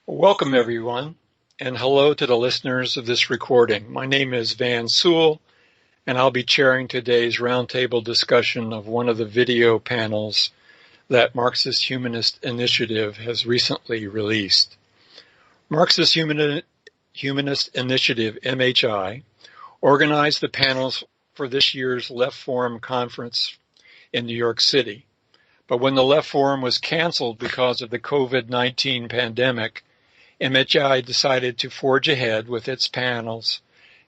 Welcome, everyone, and hello to the listeners of this recording. My name is Van Sewell, and I'll be chairing today's roundtable discussion of one of the video panels that Marxist-Humanist Initiative has recently released. Marxist-Humanist Initiative, MHI, organized the panels for this year's Left Forum conference in New York City. But when the Left Forum was canceled because of the COVID-19 pandemic, MHI decided to forge ahead with its panels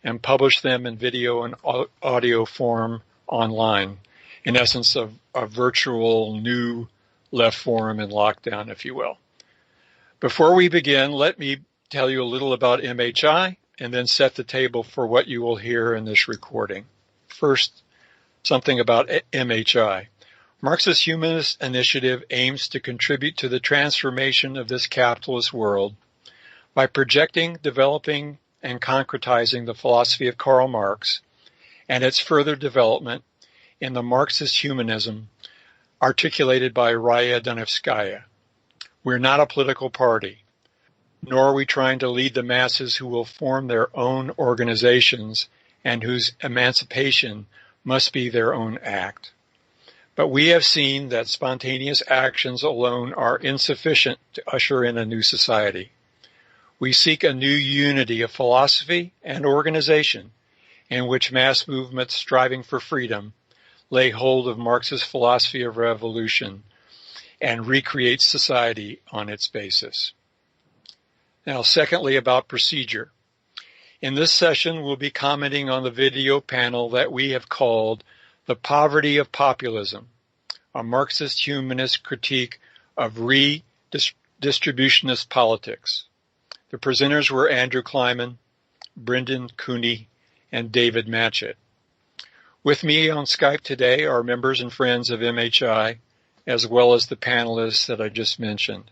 and publish them in video and audio form online. In essence, a virtual new Left Forum in lockdown, if you will. Before we begin, let me tell you a little about MHI and then set the table for what you will hear in this recording. First, something about MHI. Marxist-Humanist Initiative aims to contribute to the transformation of this capitalist world by projecting, developing, and concretizing the philosophy of Karl Marx and its further development in the Marxist-Humanism articulated by Raya Donevskaya. We're not a political party, nor are we trying to lead the masses who will form their own organizations and whose emancipation must be their own act. But we have seen that spontaneous actions alone are insufficient to usher in a new society. We seek a new unity of philosophy and organization in which mass movements striving for freedom lay hold of Marx's philosophy of revolution and recreate society on its basis. Now, secondly, about procedure. In this session, we'll be commenting on the video panel that we have called The Poverty of Populism, a Marxist-Humanist critique of Redistributionist politics. The presenters were Andrew Kliman, Brendan Cooney, and David Matchett. With me on Skype today are members and friends of MHI, as well as the panelists that I just mentioned.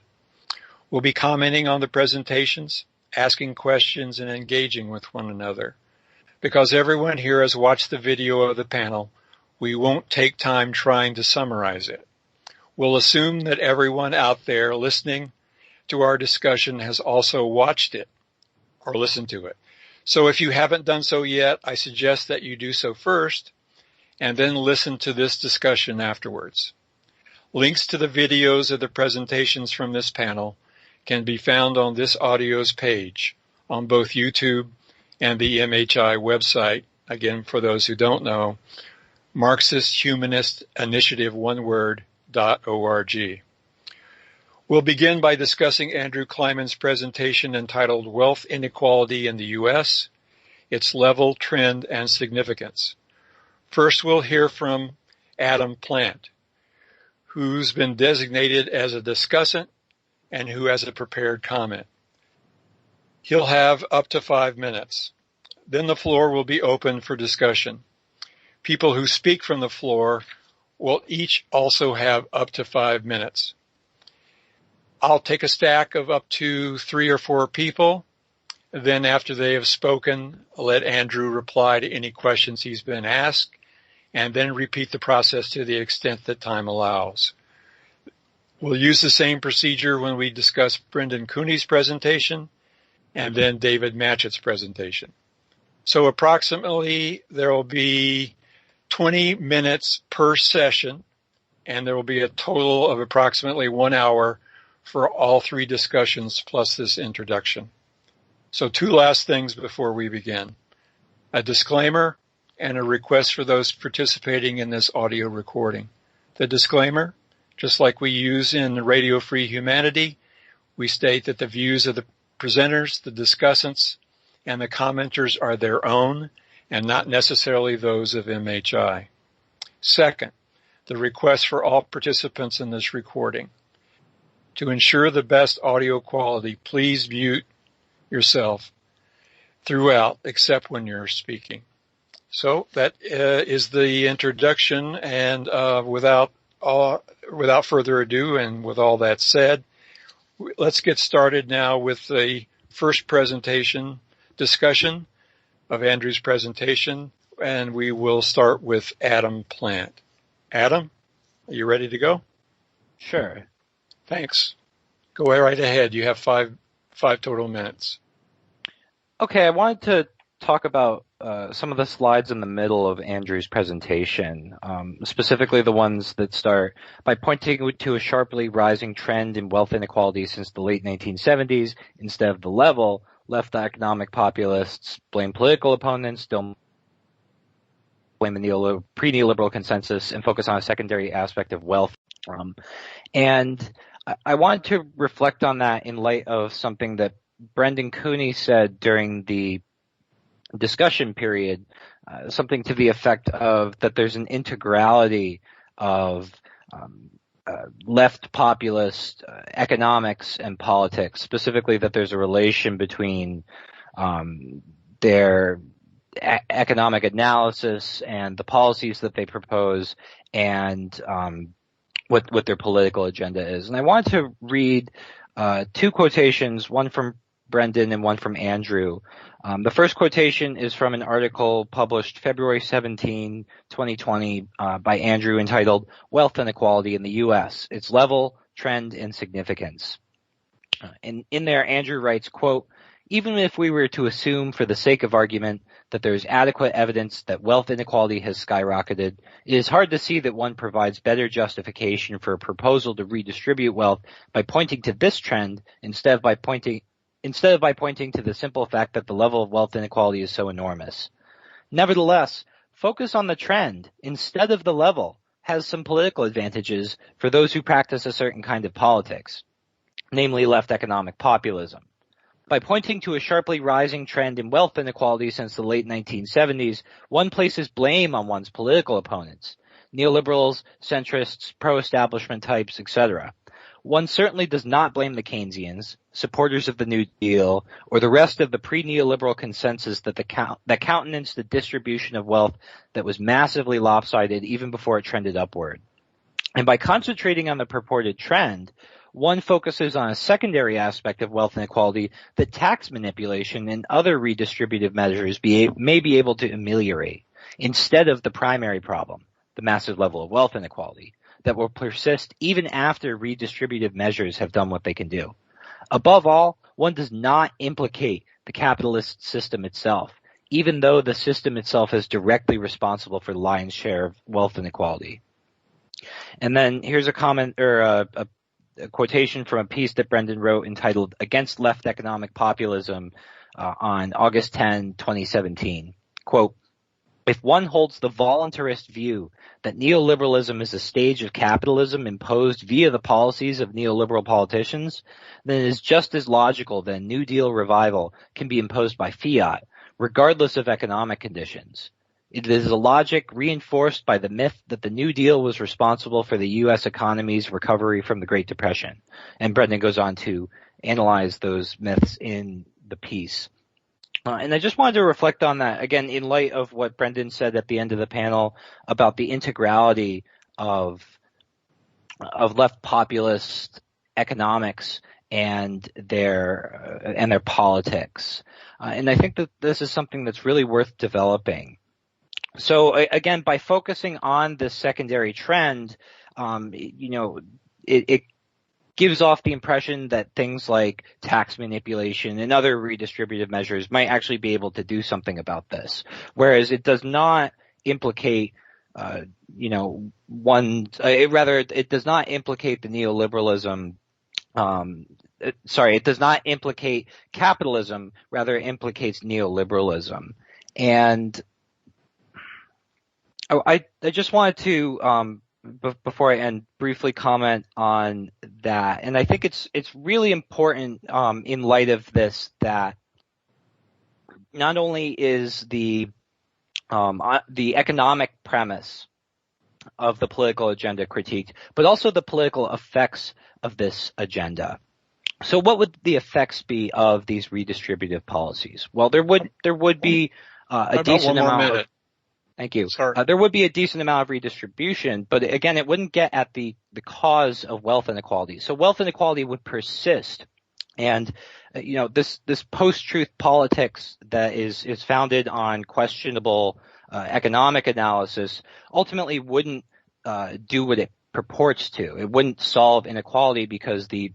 We'll be commenting on the presentations, asking questions, and engaging with one another. Because everyone here has watched the video of the panel, we won't take time trying to summarize it. We'll assume that everyone out there listening to our discussion has also watched it or listened to it. So if you haven't done so yet, I suggest that you do so first and then listen to this discussion afterwards. Links to the videos of the presentations from this panel can be found on this audio's page on both YouTube and the MHI website. Again, for those who don't know, Marxist-Humanist Initiative, .org. We'll begin by discussing Andrew Kliman's presentation entitled Wealth Inequality in the U.S., Its Level, Trend, and Significance. First, we'll hear from Adam Plant, who's been designated as a discussant and who has a prepared comment. He'll have up to 5 minutes. Then the floor will be open for discussion. People who speak from the floor will each also have up to 5 minutes. I'll take a stack of up to 3 or 4 people. Then after they have spoken, I'll let Andrew reply to any questions he's been asked, and then repeat the process to the extent that time allows. We'll use the same procedure when we discuss Brendan Cooney's presentation and then David Matchett's presentation. So approximately there will be 20 minutes per session, and there will be a total of approximately 1 hour for all 3 discussions plus this introduction. So 2 last things before we begin. A disclaimer and a request for those participating in this audio recording. The disclaimer, just like we use in Radio Free Humanity, we state that the views of the presenters, the discussants, and the commenters are their own and not necessarily those of MHI. Second, the request for all participants in this recording. To ensure the best audio quality, please mute yourself throughout, except when you're speaking. So that is the introduction, and without further ado, and with all that said, let's get started now with the first discussion of Andrew's presentation, and we will start with Adam Plant. Adam, are you ready to go? Sure. Thanks. Go right ahead. You have 5 total minutes. Okay, I wanted to talk about some of the slides in the middle of Andrew's presentation, specifically the ones that start by pointing to a sharply rising trend in wealth inequality since the late 1970s. Instead of the level, left economic populists blame political opponents, don't blame the pre-neoliberal consensus, and focus on a secondary aspect of wealth. And I wanted to reflect on that in light of something that Brendan Cooney said during the discussion period, something to the effect of that there's an integrality of left populist economics and politics, specifically that there's a relation between their economic analysis and the policies that they propose and what their political agenda is. And I wanted to read two quotations, one from Brendan and one from Andrew. The first quotation is from an article published February 17, 2020 by Andrew entitled Wealth Inequality in the U.S., Its Level, Trend, and Significance. And in there, Andrew writes, quote, even if we were to assume for the sake of argument that there is adequate evidence that wealth inequality has skyrocketed, it is hard to see that one provides better justification for a proposal to redistribute wealth by pointing to this trend instead of by pointing to the simple fact that the level of wealth inequality is so enormous. Nevertheless, focus on the trend instead of the level has some political advantages for those who practice a certain kind of politics, namely left economic populism. By pointing to a sharply rising trend in wealth inequality since the late 1970s, one places blame on one's political opponents, neoliberals, centrists, pro-establishment types, etc. One certainly does not blame the Keynesians, supporters of the New Deal, or the rest of the pre-neoliberal consensus that countenanced the distribution of wealth that was massively lopsided even before it trended upward. And by concentrating on the purported trend, one focuses on a secondary aspect of wealth inequality that tax manipulation and other redistributive measures may be able to ameliorate, instead of the primary problem, the massive level of wealth inequality, that will persist even after redistributive measures have done what they can do. Above all, one does not implicate the capitalist system itself, even though the system itself is directly responsible for the lion's share of wealth inequality. And then here's a comment or a quotation from a piece that Brendan wrote entitled Against Left Economic Populism on August 10, 2017. Quote, if one holds the voluntarist view that neoliberalism is a stage of capitalism imposed via the policies of neoliberal politicians, then it is just as logical that a New Deal revival can be imposed by fiat, regardless of economic conditions. It is a logic reinforced by the myth that the New Deal was responsible for the U.S. economy's recovery from the Great Depression. And Brendan goes on to analyze those myths in the piece. And I just wanted to reflect on that, again, in light of what Brendan said at the end of the panel about the integrality of left populist economics and their politics. And I think that this is something that's really worth developing. So again, by focusing on this secondary trend, it gives off the impression that things like tax manipulation and other redistributive measures might actually be able to do something about this, whereas it does not implicate, it does not implicate the neoliberalism. It does not implicate capitalism, rather it implicates neoliberalism. And I just wanted to, before I end, briefly comment on that. And I think it's really important in light of this that not only is the economic premise of the political agenda critiqued, but also the political effects of this agenda. So what would the effects be of these redistributive policies? Well, there would be a decent amount of Thank you. There would be a decent amount of redistribution, but again, it wouldn't get at the cause of wealth inequality. So wealth inequality would persist. And, this post-truth politics that is founded on questionable economic analysis ultimately wouldn't do what it purports to. It wouldn't solve inequality because the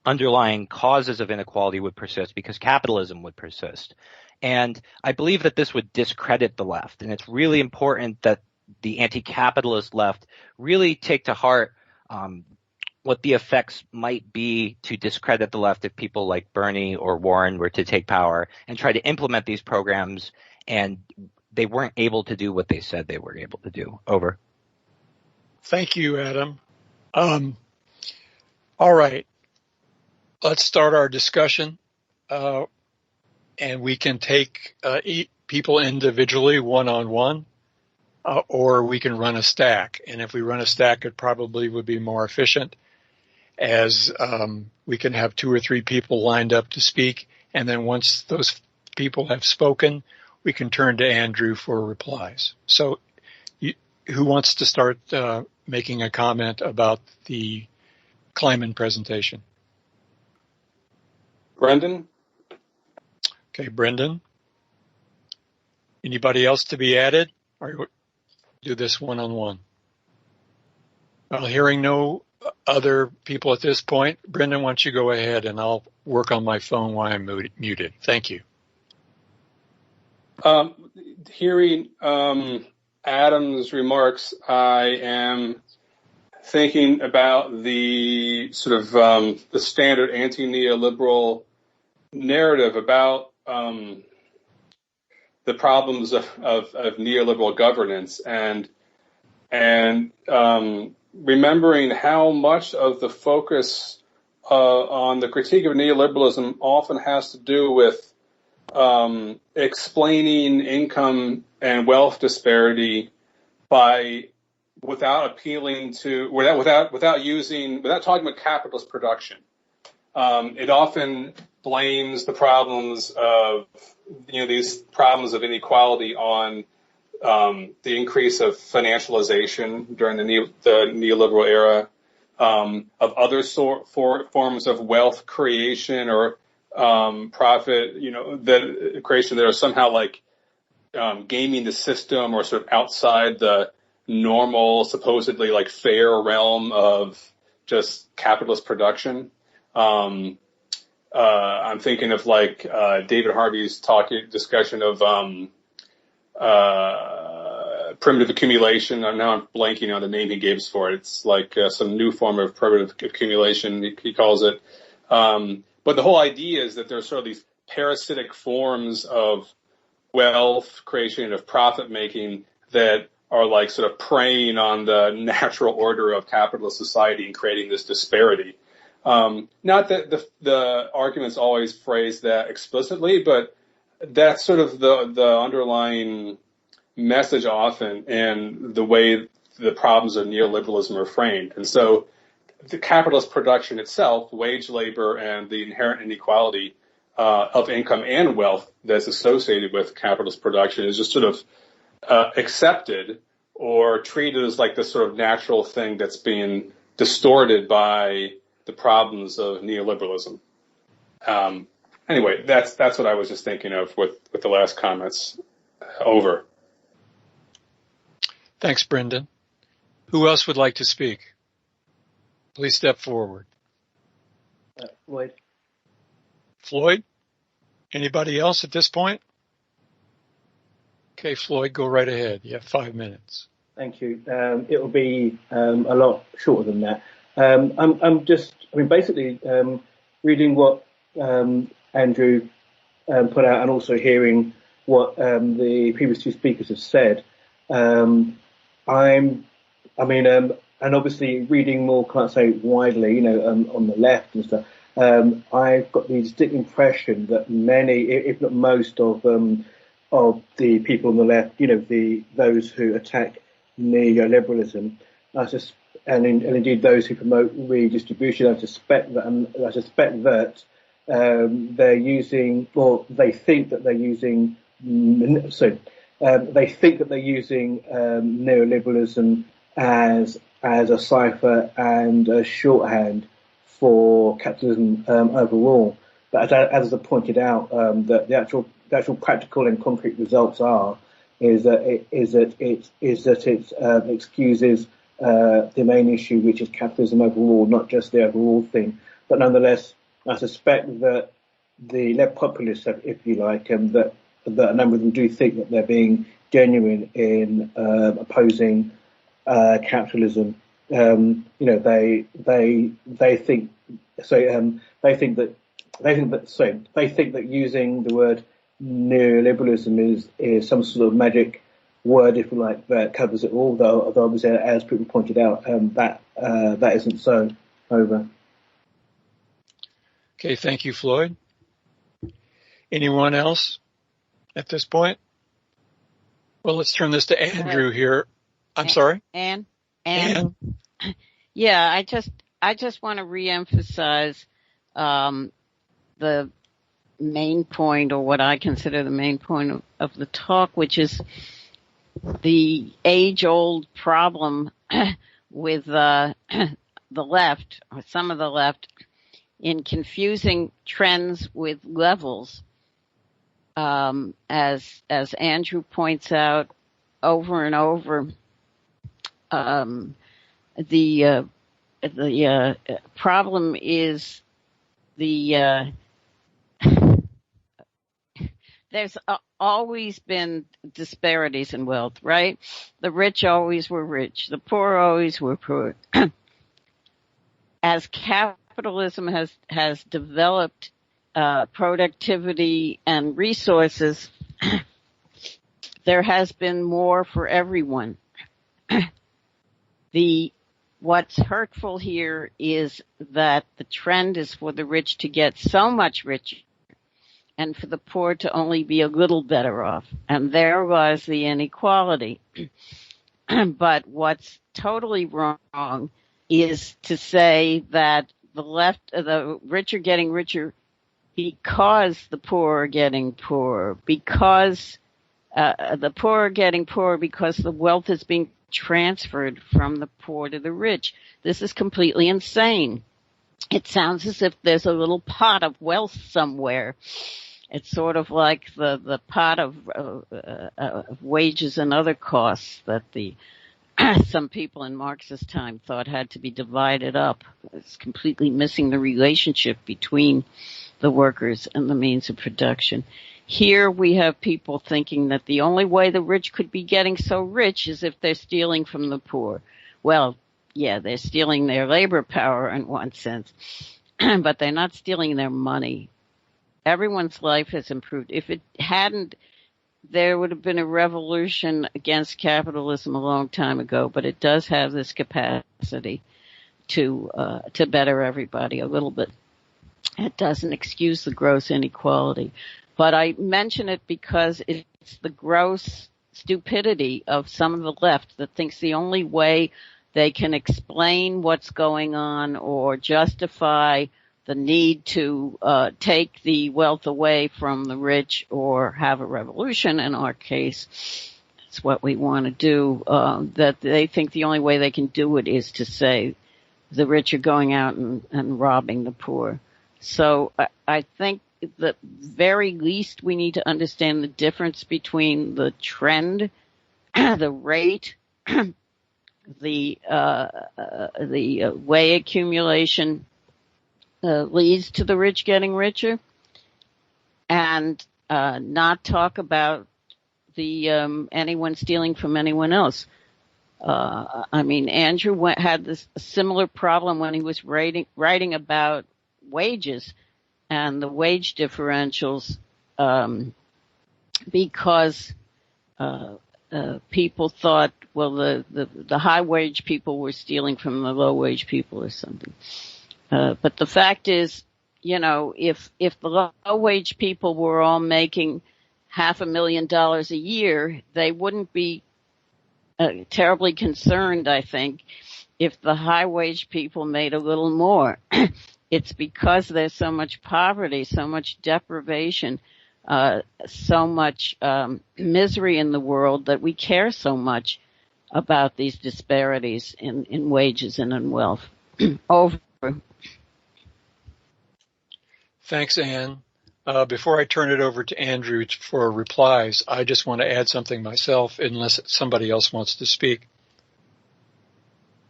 underlying causes of inequality would persist because capitalism would persist. And I believe that this would discredit the left. And it's really important that the anti-capitalist left really take to heart what the effects might be to discredit the left if people like Bernie or Warren were to take power and try to implement these programs and they weren't able to do what they said they were able to do. Over. Thank you, Adam. All right. Let's start our discussion. And we can take people individually, one-on-one, or we can run a stack. And if we run a stack, it probably would be more efficient, as we can have 2 or 3 people lined up to speak. And then once those people have spoken, we can turn to Andrew for replies. So who wants to start making a comment about the Kliman presentation? Brendan? Okay, Brendan. Anybody else to be added? Or do this one-on-one? Well, hearing no other people at this point, Brendan, why don't you go ahead and I'll work on my phone while I'm muted. Thank you. Hearing Adam's remarks, I am thinking about the sort of the standard anti-neoliberal narrative about the problems of neoliberal governance and remembering how much of the focus on the critique of neoliberalism often has to do with explaining income and wealth disparity without talking about capitalist production. It often blames the problems of these problems of inequality on the increase of financialization during the neoliberal era, of other forms of wealth creation or profit, that creation that are somehow like gaming the system or sort of outside the normal, supposedly like fair realm of just capitalist production. I'm thinking of like David Harvey's discussion of primitive accumulation. Now I'm blanking on the name he gives for it. It's like some new form of primitive accumulation, he calls it. But the whole idea is that there's sort of these parasitic forms of wealth creation and of profit making that are like sort of preying on the natural order of capitalist society and creating this disparity. Not that the arguments always phrase that explicitly, but that's sort of the underlying message often in the way the problems of neoliberalism are framed. And so the capitalist production itself, wage labor, and the inherent inequality of income and wealth that's associated with capitalist production is just sort of accepted or treated as like this sort of natural thing that's being distorted by the problems of neoliberalism. Anyway, that's what I was just thinking of with the last comments. Over. Thanks, Brendan. Who else would like to speak? Please step forward. Floyd. Floyd? Anybody else at this point? Okay, Floyd, go right ahead. You have 5 minutes. Thank you. It will be a lot shorter than that. I'm basically reading what Andrew put out and also hearing what the previous 2 speakers have said. And obviously reading more, can't say widely, on the left and stuff. I've got the distinct impression that many, if not most, of the people on the left, those who attack neoliberalism, and indeed those who promote redistribution, I suspect that they're using, or they think that they're using, neoliberalism as a cipher and a shorthand for capitalism overall. But as I pointed out, that the actual practical and concrete results is that it excuses the main issue, which is capitalism overall, not just the overall thing. but nonetheless, I suspect that the left populists, if you like, that a number of them do think that they're being genuine in opposing capitalism. They think so. They think that using the word neoliberalism is some sort of magic word, if you like, that covers it all. Though obviously, as people pointed out, that isn't so. Over. Okay, thank you, Floyd. Anyone else at this point? Well, let's turn this to Andrew here. I'm sorry? Anne? Yeah, I just want to reemphasize the main point, or what I consider the main point of the talk, which is the age-old problem with the left, or some of the left, in confusing trends with levels. As Andrew points out over and over, the problem is there's always been disparities in wealth, right? The rich always were rich. The poor always were poor. As capitalism has developed productivity and resources, there has been more for everyone. What's hurtful here is that the trend is for the rich to get so much richer and for the poor to only be a little better off. And there was the inequality. But what's totally wrong is to say that the rich are getting richer because the poor are getting poorer, because the poor are getting poorer because the wealth is being transferred from the poor to the rich. This is completely insane. It sounds as if there's a little pot of wealth somewhere. It's sort of like the pot of wages and other costs that some people in Marxist time thought had to be divided up. It's completely missing the relationship between the workers and the means of production. Here we have people thinking that the only way the rich could be getting so rich is if they're stealing from the poor. Well, yeah, they're stealing their labor power in one sense, but they're not stealing their money. Everyone's life has improved. If it hadn't, there would have been a revolution against capitalism a long time ago, but it does have this capacity to better everybody a little bit. It doesn't excuse the gross inequality. But I mention it because it's the gross stupidity of some of the left that thinks the only way they can explain what's going on or justify the need to take the wealth away from the rich or have a revolution, in our case, it's what we want to do, that they think the only way they can do it is to say the rich are going out and robbing the poor. So I think the very least we need to understand the difference between the trend, the rate, the way accumulation leads to the rich getting richer, and not talk about the anyone stealing from anyone else. I mean, Andrew had this similar problem when he was writing about wages and the wage differentials, because people thought, well, the high wage people were stealing from the low wage people or something. But the fact is, if the low wage people were all making $500,000 a year, they wouldn't be terribly concerned, I think, if the high wage people made a little more. It's because there's so much poverty, so much deprivation, so much misery in the world that we care so much about these disparities in wages and in wealth. Over. Thanks, Anne. Before I turn it over to Andrew for replies, I just want to add something myself, unless somebody else wants to speak.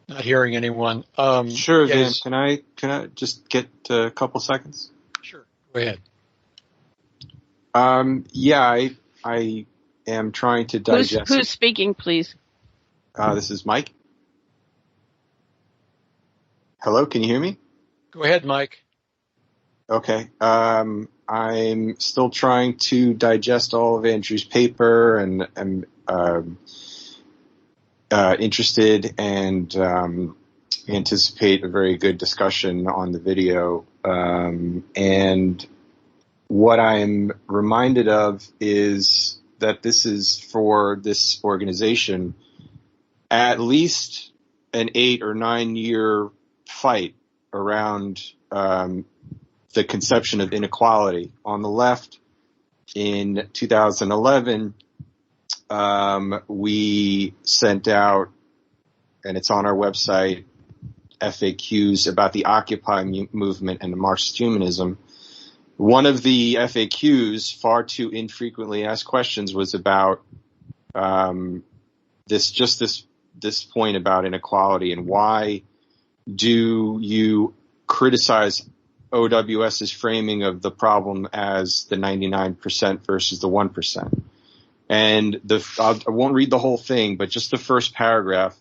Not hearing anyone. Sure, Van. Yes. Can I just get a couple seconds? Sure. Go ahead. Yeah, I am trying to digest. Who's speaking, please? This is Mike. Hello, can you hear me? Go ahead, Mike. Okay. I'm still trying to digest all of Andrew's paper, and I'm interested and anticipate a very good discussion on the video. And what I'm reminded of is that this is, for this organization, at least an 8 or 9 year fight around the conception of inequality. On the left, in 2011, we sent out, and it's on our website, FAQs about the Occupy movement and the Marxist-Humanism. One of the FAQs, far too infrequently asked questions, was about this point about inequality, and why do you criticize OWS's framing of the problem as the 99% versus the 1%? And I won't read the whole thing, but just the first paragraph.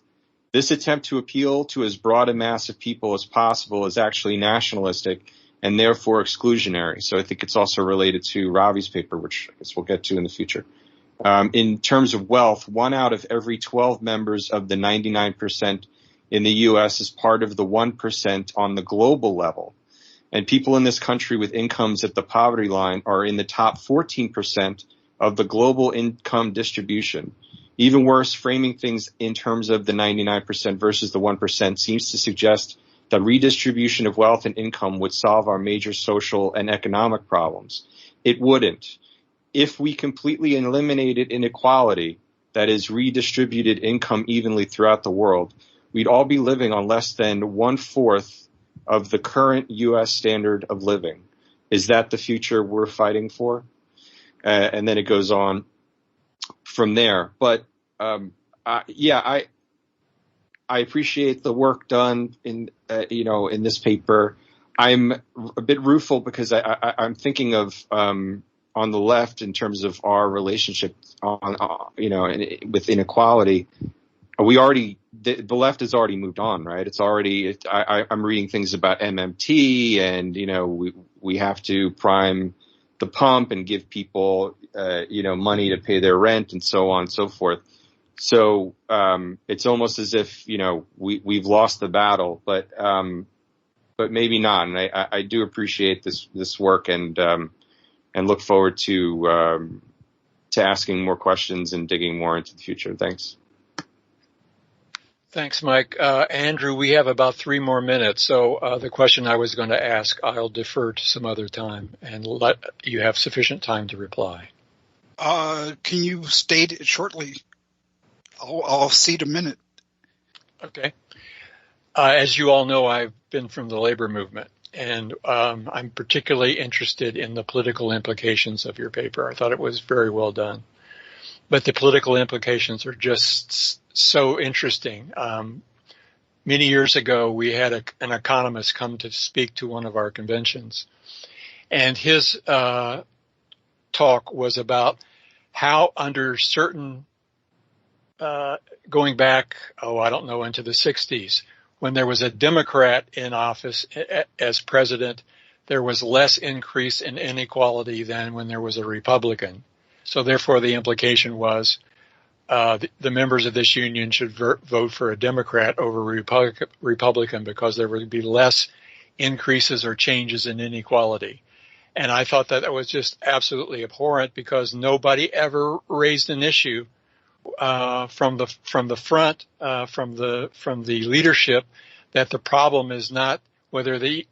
This attempt to appeal to as broad a mass of people as possible is actually nationalistic and therefore exclusionary. So I think it's also related to Ravi's paper, which I guess we'll get to in the future. In terms of wealth, 1 out of every 12 members of the 99% in the U.S. is part of the 1% on the global level. And people in this country with incomes at the poverty line are in the top 14% of the global income distribution. Even worse, framing things in terms of the 99% versus the 1% seems to suggest that redistribution of wealth and income would solve our major social and economic problems. It wouldn't. If we completely eliminated inequality, that is, redistributed income evenly throughout the world, we'd all be living on less than 1/4 of the current U.S. standard of living. Is that the future we're fighting for? And then it goes on from there. But I appreciate the work done in this paper. I'm a bit rueful because I'm thinking of on the left in terms of our relationship with inequality. The left has already moved on, right? It's already. I'm reading things about MMT, and we have to prime the pump and give people money to pay their rent and so on and so forth. So it's almost as if we've lost the battle, but maybe not. And I do appreciate this work and look forward to asking more questions and digging more into the future. Thanks. Thanks, Mike. Andrew, we have about 3 more minutes, so the question I was going to ask, I'll defer to some other time and let you have sufficient time to reply. Can you state it shortly? I'll cede a minute. Okay. As you all know, I've been from the labor movement, and I'm particularly interested in the political implications of your paper. I thought it was very well done. But the political implications are just so interesting. Many years ago, we had an economist come to speak to one of our conventions, and his talk was about how under certain, going back, into the 60s, when there was a Democrat in office as president, there was less increase in inequality than when there was a Republican. So therefore, the implication was the members of this union should vote for a Democrat over a Republican because there would be less increases or changes in inequality. And I thought that was just absolutely abhorrent because nobody ever raised an issue from the front, from the leadership, that the problem is not whether the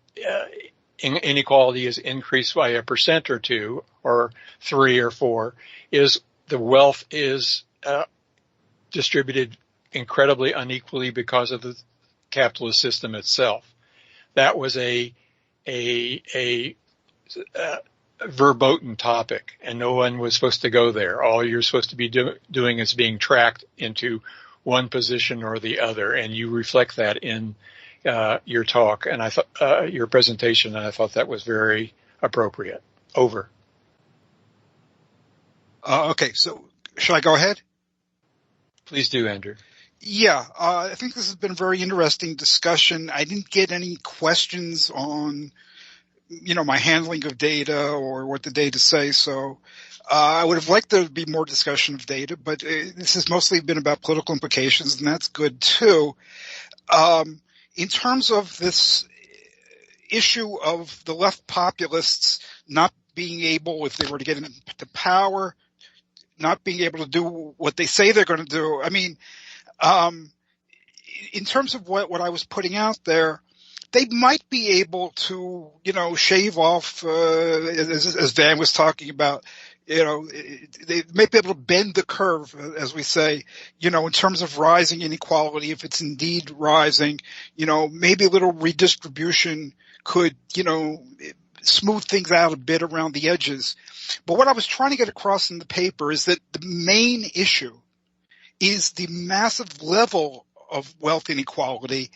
inequality is increased by 1% or 2 or 3 or 4, is the wealth is distributed incredibly unequally because of the capitalist system itself. That was a verboten topic, and no one was supposed to go there. All you're supposed to be doing is being tracked into one position or the other, and you reflect that in your talk and I thought your presentation, and I thought that was very appropriate. Over. Okay, so should I go ahead? Please do, Andrew. Yeah, I think this has been a very interesting discussion. I didn't get any questions on, my handling of data or what the data say. So I would have liked there to be more discussion of data, but this has mostly been about political implications, and that's good too. In terms of this issue of the left populists not being able, if they were to get into power, not being able to do what they say they're going to do. I mean, in terms of what I was putting out there, they might be able to, shave off, as Van was talking about, they may be able to bend the curve, as we say, in terms of rising inequality, if it's indeed rising, maybe a little redistribution could, smooth things out a bit around the edges. But what I was trying to get across in the paper is that the main issue is the massive level of wealth inequality.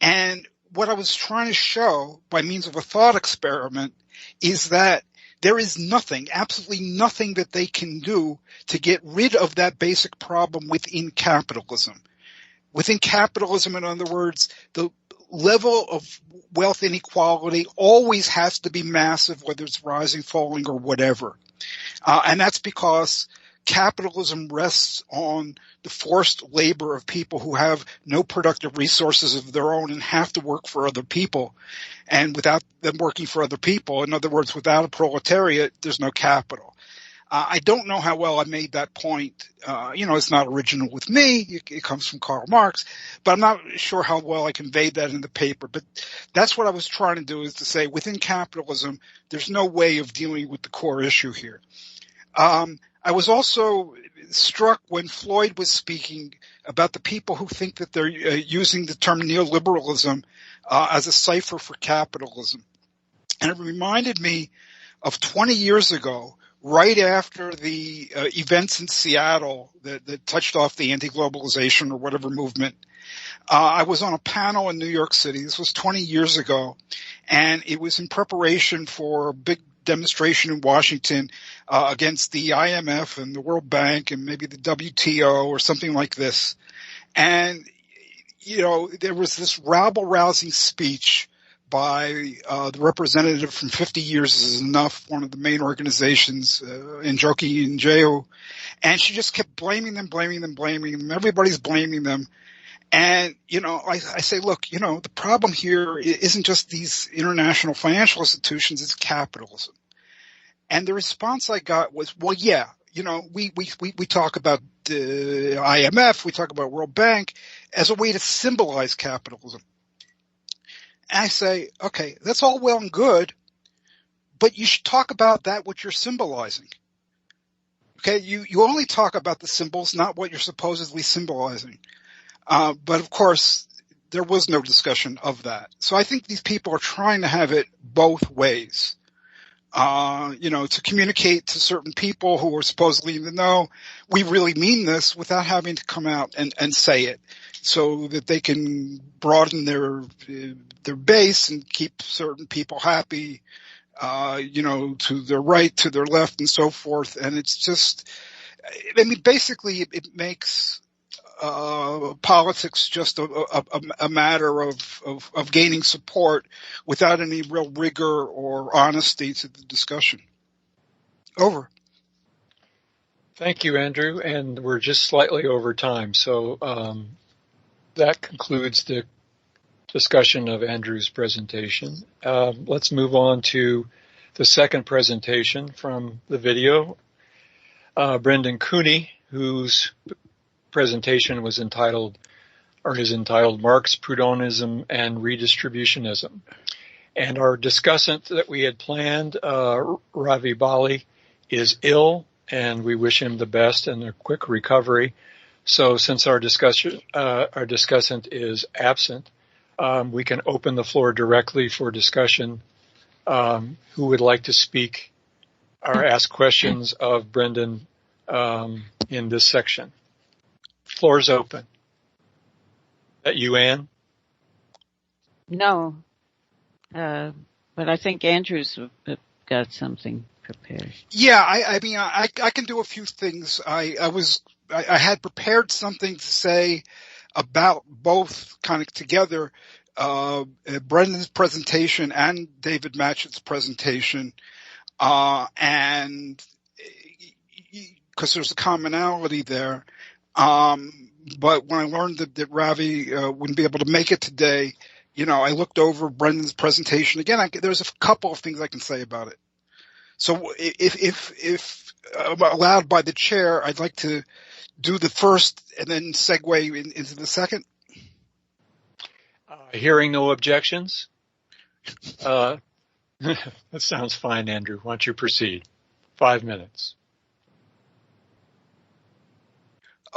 And what I was trying to show by means of a thought experiment is that there is nothing, absolutely nothing that they can do to get rid of that basic problem within capitalism. Within capitalism, in other words, the level of wealth inequality always has to be massive, whether it's rising, falling, or whatever. And that's because capitalism rests on the forced labor of people who have no productive resources of their own and have to work for other people. And without them working for other people, in other words, without a proletariat, there's no capital. I don't know how well I made that point. It's not original with me. It comes from Karl Marx, but I'm not sure how well I conveyed that in the paper. But that's what I was trying to do, is to say within capitalism, there's no way of dealing with the core issue here. I was also struck when Floyd was speaking about the people who think that they're using the term neoliberalism as a cipher for capitalism. And it reminded me of 20 years ago, right after the events in Seattle that touched off the anti-globalization or whatever movement. I was on a panel in New York City. This was 20 years ago, and it was in preparation for a big demonstration in Washington against the IMF and the World Bank and maybe the WTO or something like this. And, there was this rabble-rousing speech by the representative from 50 Years is Enough, one of the main organizations, Njoki Njeo, and she just kept blaming them. Everybody's blaming them. And, I say, look, the problem here isn't just these international financial institutions, it's capitalism. And the response I got was, well, yeah, we talk about the IMF, we talk about World Bank as a way to symbolize capitalism. And I say, okay, that's all well and good, but you should talk about that which you're symbolizing. Okay, you only talk about the symbols, not what you're supposedly symbolizing. But of course, there was no discussion of that. So I think these people are trying to have it both ways. To communicate to certain people who are supposedly in the know, we really mean this, without having to come out and say it, so that they can broaden their base and keep certain people happy, to their right, to their left, and so forth. And it's just, basically it makes politics just a matter of gaining support without any real rigor or honesty to the discussion. Over. Thank you, Andrew. And we're just slightly over time. So that concludes the discussion of Andrew's presentation. Let's move on to the second presentation from the video. Brendan Cooney, whose presentation is entitled Marx, Proudhonism, and Redistributionism. And our discussant that we had planned, Ravi Bali, is ill, and we wish him the best and a quick recovery. So since our discussant is absent, we can open the floor directly for discussion. Who would like to speak or ask questions of Brendan in this section? Floor is open. That you, Ann? No, but I think Andrew's got something prepared. Yeah, I mean, I can do a few things. I had prepared something to say about both kind of together, Brendan's presentation and David Matchett's presentation, and because there's a commonality there. But when I learned that Ravi wouldn't be able to make it today, I looked over Brendan's presentation again. There's a couple of things I can say about it. So if allowed by the chair, I'd like to do the first and then segue into the second. Hearing no objections? That sounds fine, Andrew. Why don't you proceed? 5 minutes.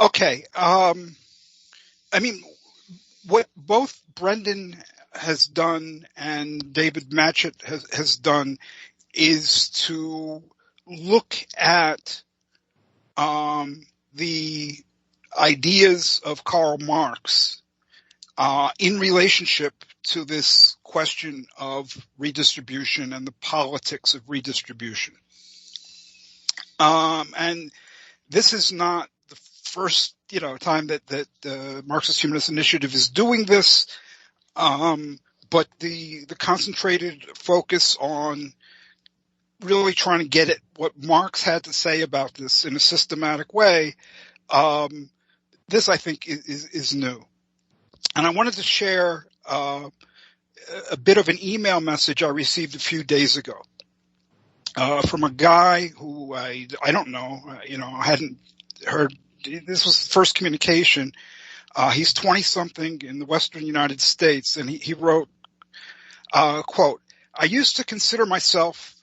Okay. I mean, what both Brendan has done and David Matchett has done is to look at the ideas of Karl Marx in relationship to this question of redistribution and the politics of redistribution. And this is not the first time that the Marxist-Humanist initiative is doing this, but the concentrated focus on really trying to get at what Marx had to say about this in a systematic way, this I think is new. And I wanted to share a bit of an email message I received a few days ago from a guy who I don't know, I hadn't heard. This was the first communication. He's 20-something in the Western United States, and he wrote, quote, "I used to consider myself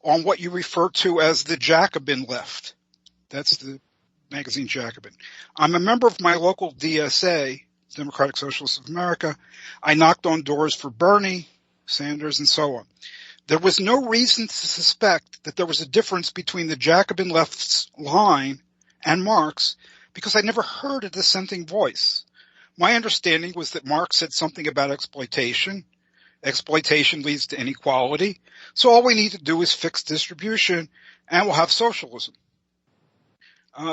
on what you refer to as the Jacobin left." That's the magazine Jacobin. "I'm a member of my local DSA, Democratic Socialists of America. I knocked on doors for Bernie Sanders and so on. There was no reason to suspect that there was a difference between the Jacobin left's line and Marx because I never heard a dissenting voice. My understanding was that Marx said something about exploitation. Exploitation leads to inequality. So all we need to do is fix distribution and we'll have socialism.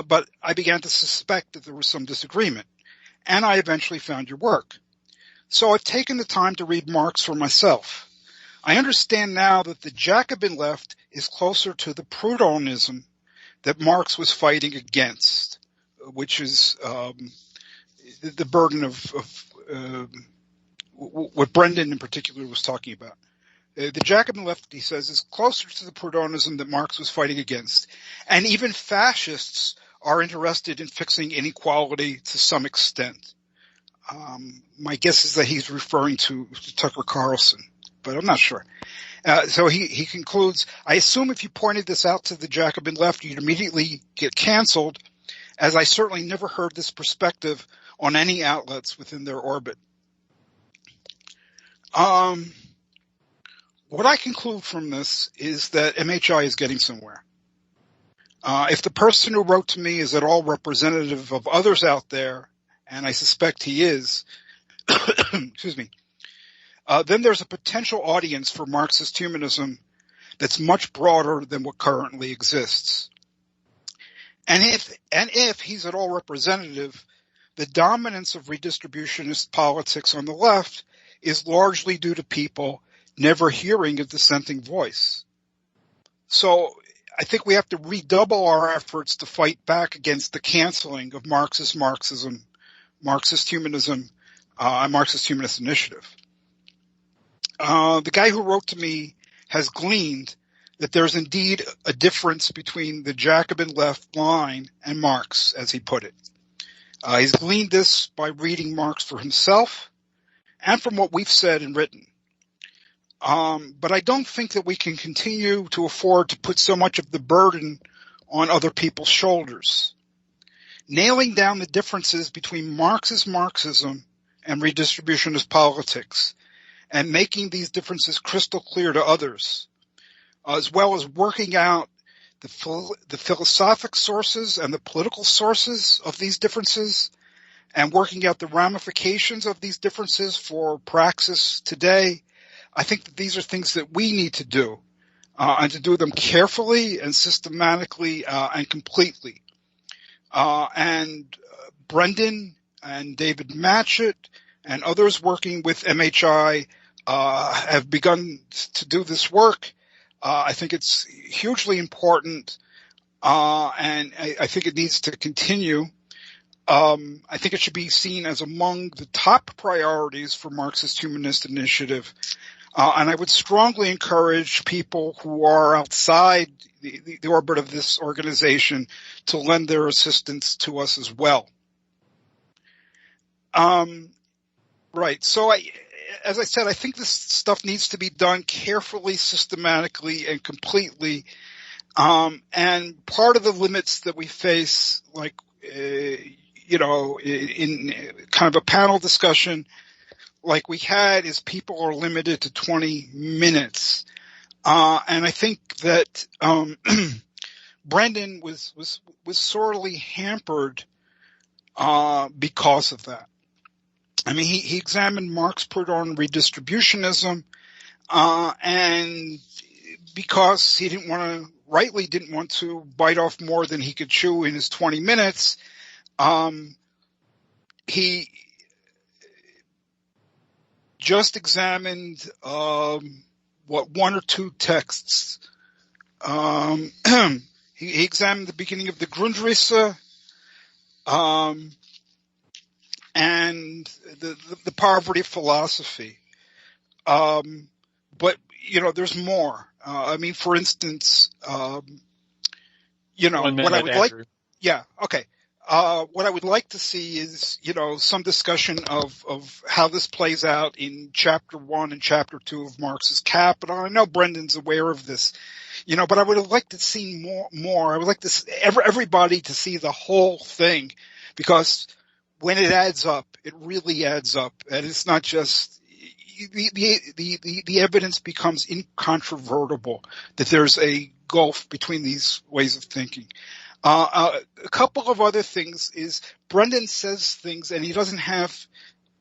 But I began to suspect that there was some disagreement, and I eventually found your work. So I've taken the time to read Marx for myself. I understand now that the Jacobin left is closer to the Proudhonism that Marx was fighting against, which is the burden of what Brendan in particular was talking about. The Jacobin left, he says, is closer to the Proudhonism that Marx was fighting against. And even fascists are interested in fixing inequality to some extent. My guess is that he's referring to Tucker Carlson, but I'm not sure. So he concludes, I assume if you pointed this out to the Jacobin left, you'd immediately get canceled, as I certainly never heard this perspective on any outlets within their orbit. What I conclude from this is that MHI is getting somewhere. If the person who wrote to me is at all representative of others out there, and I suspect he is, excuse me, then there's a potential audience for Marxist-Humanism that's much broader than what currently exists. And if he's at all representative, the dominance of redistributionist politics on the left is largely due to people never hearing a dissenting voice. So I think we have to redouble our efforts to fight back against the canceling of Marxist Marxism, Marxist-Humanism, and Marxist-Humanist initiative. The guy who wrote to me has gleaned that there's indeed a difference between the Jacobin left line and Marx, as he put it. He's gleaned this by reading Marx for himself and from what we've said and written. But I don't think that we can continue to afford to put so much of the burden on other people's shoulders. Nailing down the differences between Marxist Marxism and redistributionist politics and making these differences crystal clear to others, as well as working out the philosophic sources and the political sources of these differences, and working out the ramifications of these differences for praxis today, I think that these are things that we need to do, and to do them carefully and systematically and completely. Brendan and David Matchett and others working with MHI have begun to do this work. I think it's hugely important, and I think it needs to continue. I think it should be seen as among the top priorities for Marxist-Humanist initiative. And I would strongly encourage people who are outside the orbit of this organization to lend their assistance to us as well. Right. So as I said, I think this stuff needs to be done carefully, systematically, and completely. And part of the limits that we face, like, in kind of a panel discussion like we had, is people are limited to 20 minutes. And I think that Brendan was sorely hampered because of that. I mean, he examined Marx, Proudhon, Redistributionism, and because he rightly didn't want to bite off more than he could chew in his 20 minutes, he just examined one or two texts. He examined the beginning of the Grundrisse, and the poverty philosophy. But there's more. I mean, for instance, what I would like. Yeah. Okay. What I would like to see is, some discussion of how this plays out in Chapter 1 and Chapter 2 of Marx's Capital. I know Brendan's aware of this, but I would have liked to see more. I would like to everybody to see the whole thing, because when it adds up, it really adds up, and it's not just the evidence becomes incontrovertible that there's a gulf between these ways of thinking. A couple of other things is Brendan says things and he doesn't have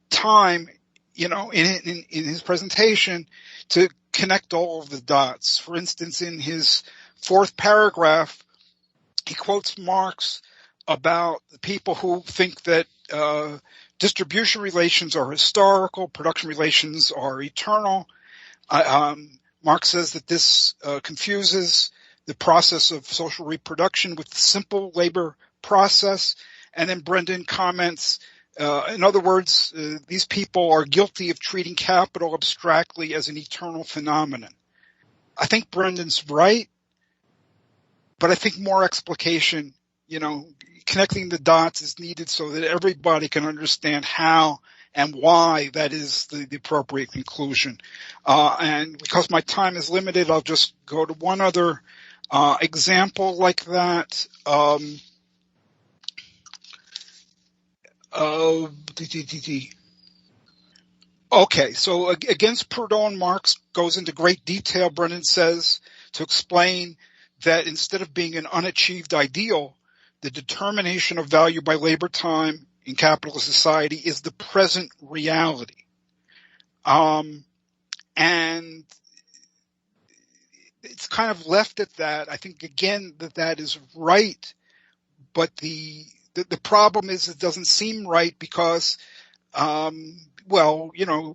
time, in his presentation to connect all of the dots. For instance, in his fourth paragraph, he quotes Marx about the people who think that distribution relations are historical, production relations are eternal. Marx says that this confuses the process of social reproduction with the simple labor process. And then Brendan comments, in other words, these people are guilty of treating capital abstractly as an eternal phenomenon. I think Brendan's right, but I think more explication, connecting the dots is needed so that everybody can understand how and why that is the appropriate conclusion. And because my time is limited, I'll just go to one other example like that. Okay, so against Proudhon, Marx goes into great detail, Brendan says, to explain that instead of being an unachieved ideal, the determination of value by labor time in capitalist society is the present reality. And it's kind of left at that. I think, again, that is right, but the problem is it doesn't seem right because,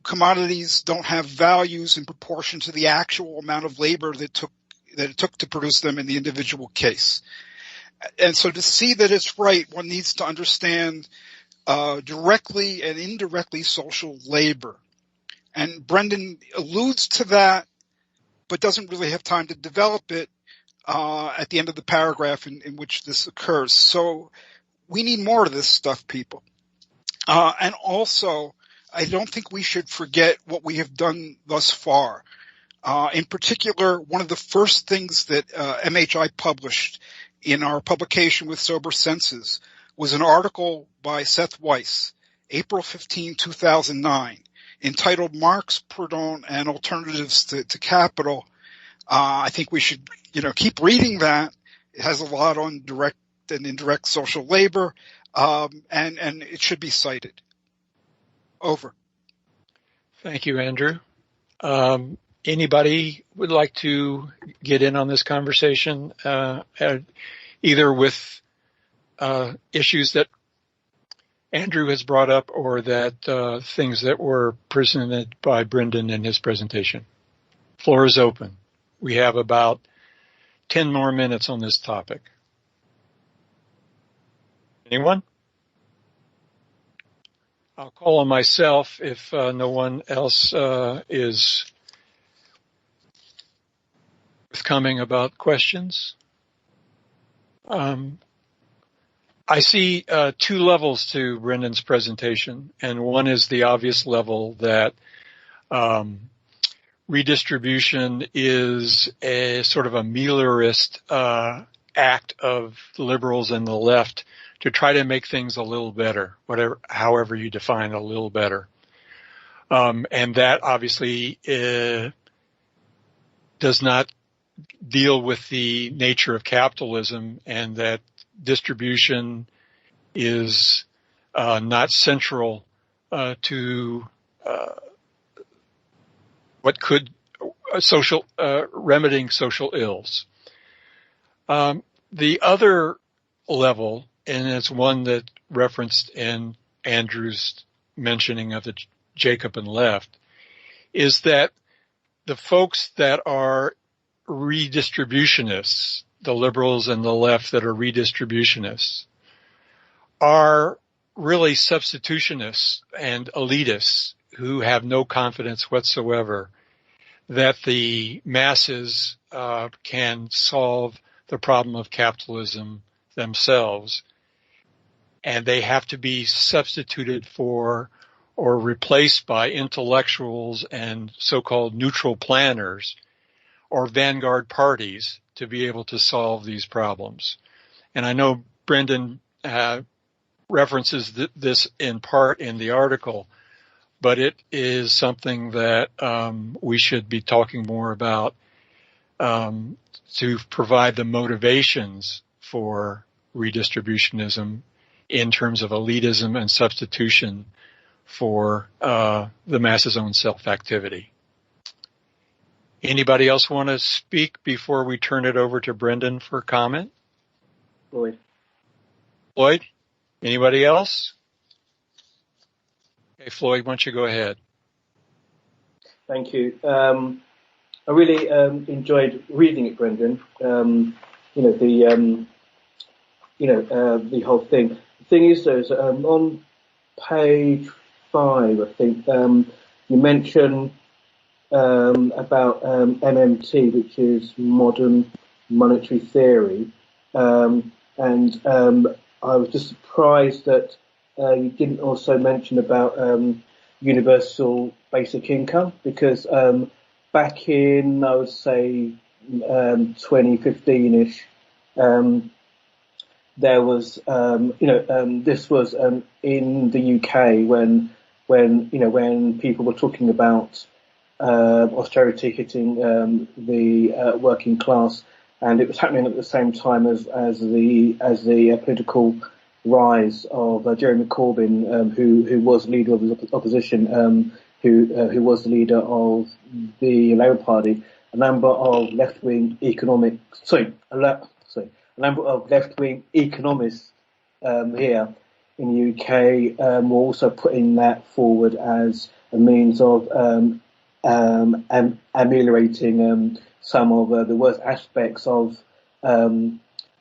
commodities don't have values in proportion to the actual amount of labor that it took to produce them in the individual case. And so to see that it's right, one needs to understand directly and indirectly social labor. And Brendan alludes to that, but doesn't really have time to develop it at the end of the paragraph in which this occurs. So we need more of this stuff, people. And also, I don't think we should forget what we have done thus far. In particular, one of the first things that MHI published in our publication with Sober Senses was an article by Seth Weiss, April 15, 2009, entitled Marx, Proudhon, and Alternatives to Capital. I think we should, keep reading that. It has a lot on direct and indirect social labor. and it should be cited. Over. Thank you, Andrew. Anybody would like to get in on this conversation, either with issues that Andrew has brought up or that things that were presented by Brendan in his presentation? Floor is open. We have about 10 more minutes on this topic. Anyone? I'll call on myself if no one else is forthcoming about questions. I see two levels to Brendan's presentation, and one is the obvious level that redistribution is a sort of a meliorist act of liberals and the left to try to make things a little better, however you define a little better. And that obviously does not deal with the nature of capitalism, and that distribution is not central to what could remedying social ills. The other level, and it's one that referenced in Andrew's mentioning of the Jacob and left, is that the folks that are redistributionists, the liberals and the left that are redistributionists, are really substitutionists and elitists who have no confidence whatsoever that the masses can solve the problem of capitalism themselves, and they have to be substituted for or replaced by intellectuals and so-called neutral planners or vanguard parties to be able to solve these problems. And I know Brendan references this in part in the article, but it is something that we should be talking more about to provide the motivations for redistributionism in terms of elitism and substitution for the masses' own self-activity. Anybody else want to speak before we turn it over to Brendan for comment? Floyd, anybody else? Okay, Floyd, why don't you go ahead? thank you. I really enjoyed reading it, Brendan. The whole thing. The thing is, though, is on page 5, I think, you mention about MMT, which is modern monetary theory, and I was just surprised that you didn't also mention about universal basic income, because back in, I would say, 2015-ish, there was, this was in the UK when people were talking about austerity hitting the working class, and it was happening at the same time as the political rise of Jeremy Corbyn, who was leader of the opposition, who was the leader of the Labour Party. A number of left-wing economists here in the UK were also putting that forward as a means of ameliorating some of the worst aspects of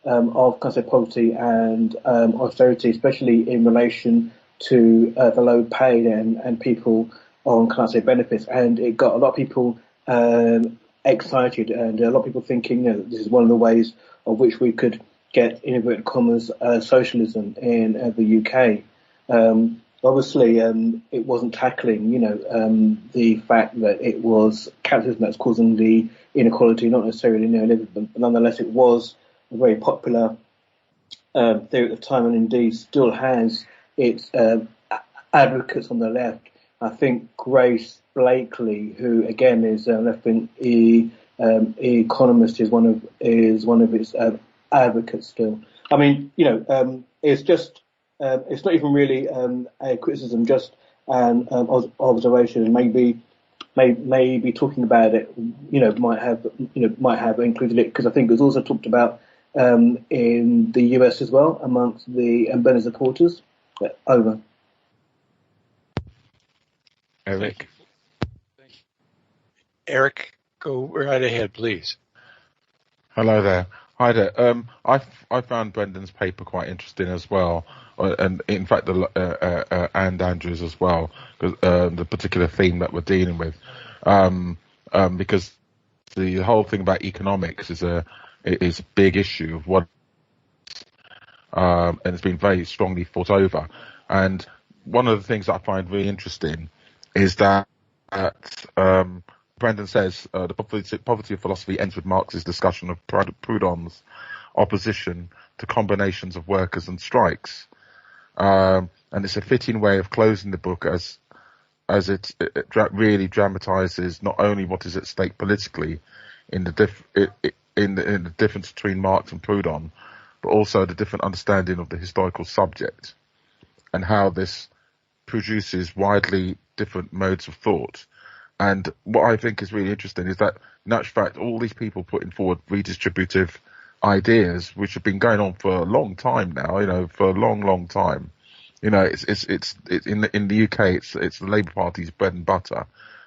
poverty and austerity, especially in relation to the low paid and people on benefits. And it got a lot of people excited, and a lot of people thinking this is one of the ways of which we could get, in inverted commas, socialism in the UK. Obviously, it wasn't tackling, the fact that it was capitalism that's causing the inequality, not necessarily neoliberalism, but nonetheless it was a very popular theory at the time, and indeed still has its advocates on the left. I think Grace Blakely, who again is a left-wing economist, is one of its advocates still. I mean, it's just it's not even really a criticism, just an observation, and maybe talking about it, might have included it, because I think it was also talked about in the US as well amongst the Bernie supporters. Over. Eric. Eric, go right ahead, please. Hello there. Hi there. I found Brendan's paper quite interesting as well, and in fact, and Andrew's as well, because the particular theme that we're dealing with, because the whole thing about economics is a big issue of what, and it's been very strongly fought over. And one of the things that I find really interesting is that Brendan says the poverty of philosophy ends with Marx's discussion of Proudhon's opposition to combinations of workers and strikes, and it's a fitting way of closing the book as it really dramatizes not only what is at stake politically in the difference between Marx and Proudhon, but also the different understanding of the historical subject and how this produces widely different modes of thought. And what I think is really interesting is that, in actual fact, all these people putting forward redistributive ideas, which have been going on for a long time now, for a long, long time. It's in the UK, it's the Labour Party's bread and butter.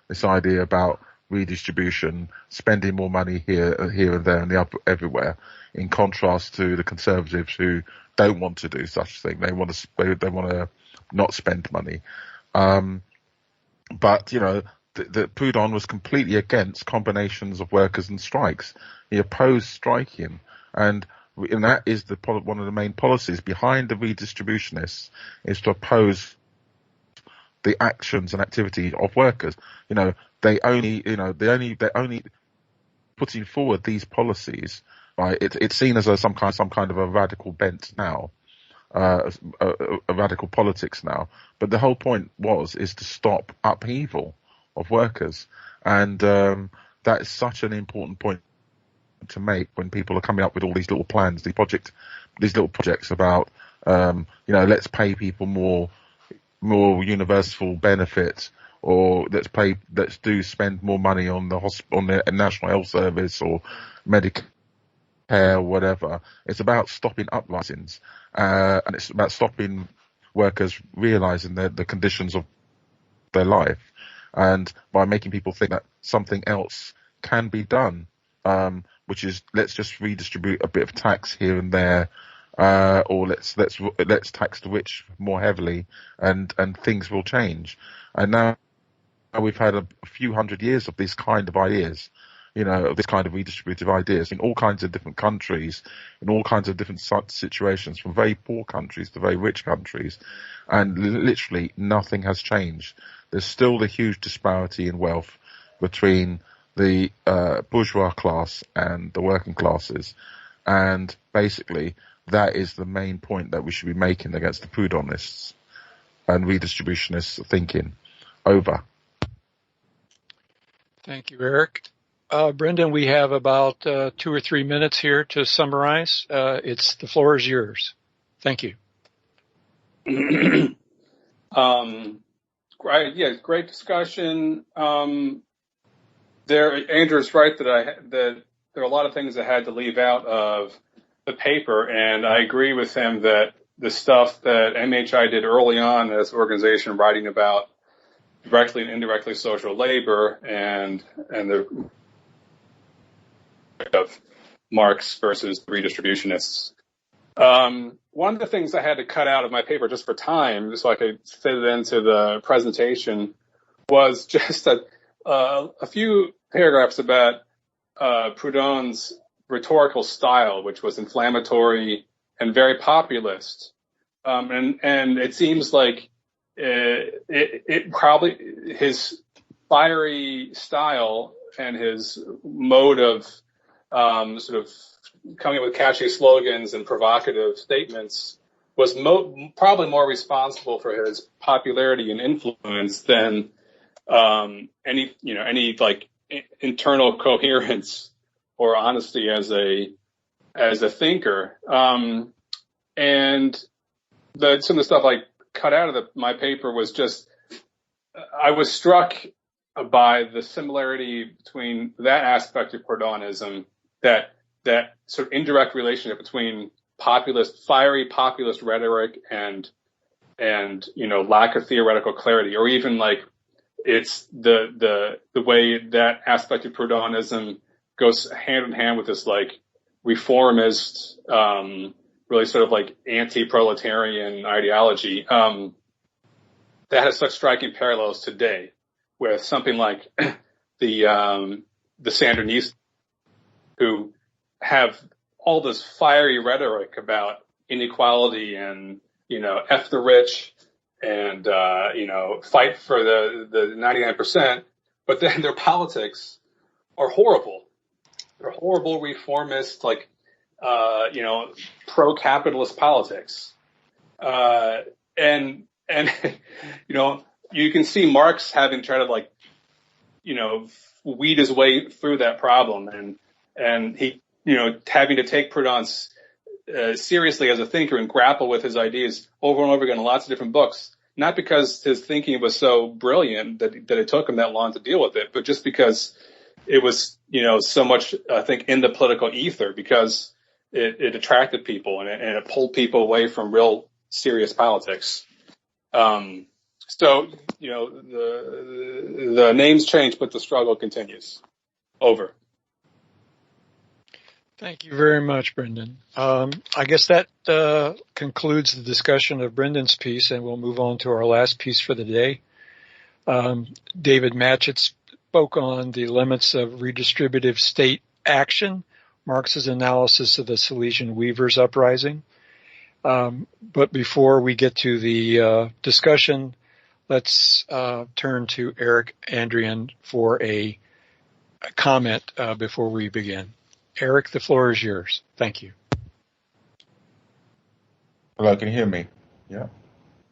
This idea about redistribution, spending more money here and there and everywhere, in contrast to the Conservatives who don't want to do such a thing. They want to not spend money. But the Proudhon was completely against combinations of workers and strikes. He opposed striking, and that is one of the main policies behind the Redistributionists, is to oppose the actions and activity of workers. They only putting forward these policies. Right, it's seen as some kind of a radical bent now, a radical politics now. But the whole point is to stop upheaval of workers, and that is such an important point to make when people are coming up with all these little plans, these little projects about let's pay people more universal benefit, or let's spend more money on the National Health Service or Medicare, whatever. It's about stopping uprisings, and it's about stopping workers realizing the conditions of their life, and by making people think that something else can be done, which is, let's just redistribute a bit of tax here and there, or let's tax the rich more heavily, and things will change. And now we've had a few hundred years of these kind of ideas, this kind of redistributive ideas in all kinds of different countries, in all kinds of different situations, from very poor countries to very rich countries, and literally nothing has changed. There's still the huge disparity in wealth between the bourgeois class and the working classes, and basically that is the main point that we should be making against the Proudhonists and redistributionists thinking. Over. Thank you, Eric. Brendan, we have about 2 or 3 minutes here to summarize. The floor is yours. Thank you. Great discussion. Andrew's right that there are a lot of things I had to leave out of the paper, and I agree with him that the stuff that MHI did early on as an organization, writing about directly and indirectly social labor and the of Marx versus the Redistributionists. One of the things I had to cut out of my paper just for time, so I could fit it into the presentation, was just a few paragraphs about Proudhon's rhetorical style, which was inflammatory and very populist. And it seems like it probably, his fiery style and his mode of sort of coming up with catchy slogans and provocative statements was probably more responsible for his popularity and influence than any like internal coherence or honesty as a thinker. And some of the stuff I cut out of my paper was just, I was struck by the similarity between that aspect of Proudhonism, that sort of indirect relationship between fiery populist rhetoric and lack of theoretical clarity, or even like it's the way that aspect of Proudhonism goes hand in hand with this like reformist, really sort of like anti-proletarian ideology, that has such striking parallels today with something like the Sandinistas, who have all this fiery rhetoric about inequality and, F the rich and, fight for the 99%, but then their politics are horrible. They're horrible reformist, like, pro-capitalist politics. And, you can see Marx having tried to like, weed his way through that problem, and he, having to take Proudhon seriously as a thinker and grapple with his ideas over and over again in lots of different books. Not because his thinking was so brilliant that it took him that long to deal with it, but just because it was, so much, I think, in the political ether, because it attracted people and it pulled people away from real serious politics. So, the names change, but the struggle continues. Over. Thank you very much, Brendan. I guess that concludes the discussion of Brendan's piece, and we'll move on to our last piece for the day. David Matchett spoke on the limits of redistributive state action, Marx's analysis of the Silesian Weavers' Uprising. But before we get to the discussion, let's turn to Eric Andrian for a comment before we begin. Eric, the floor is yours. Thank you. Hello, can you hear me? Yeah.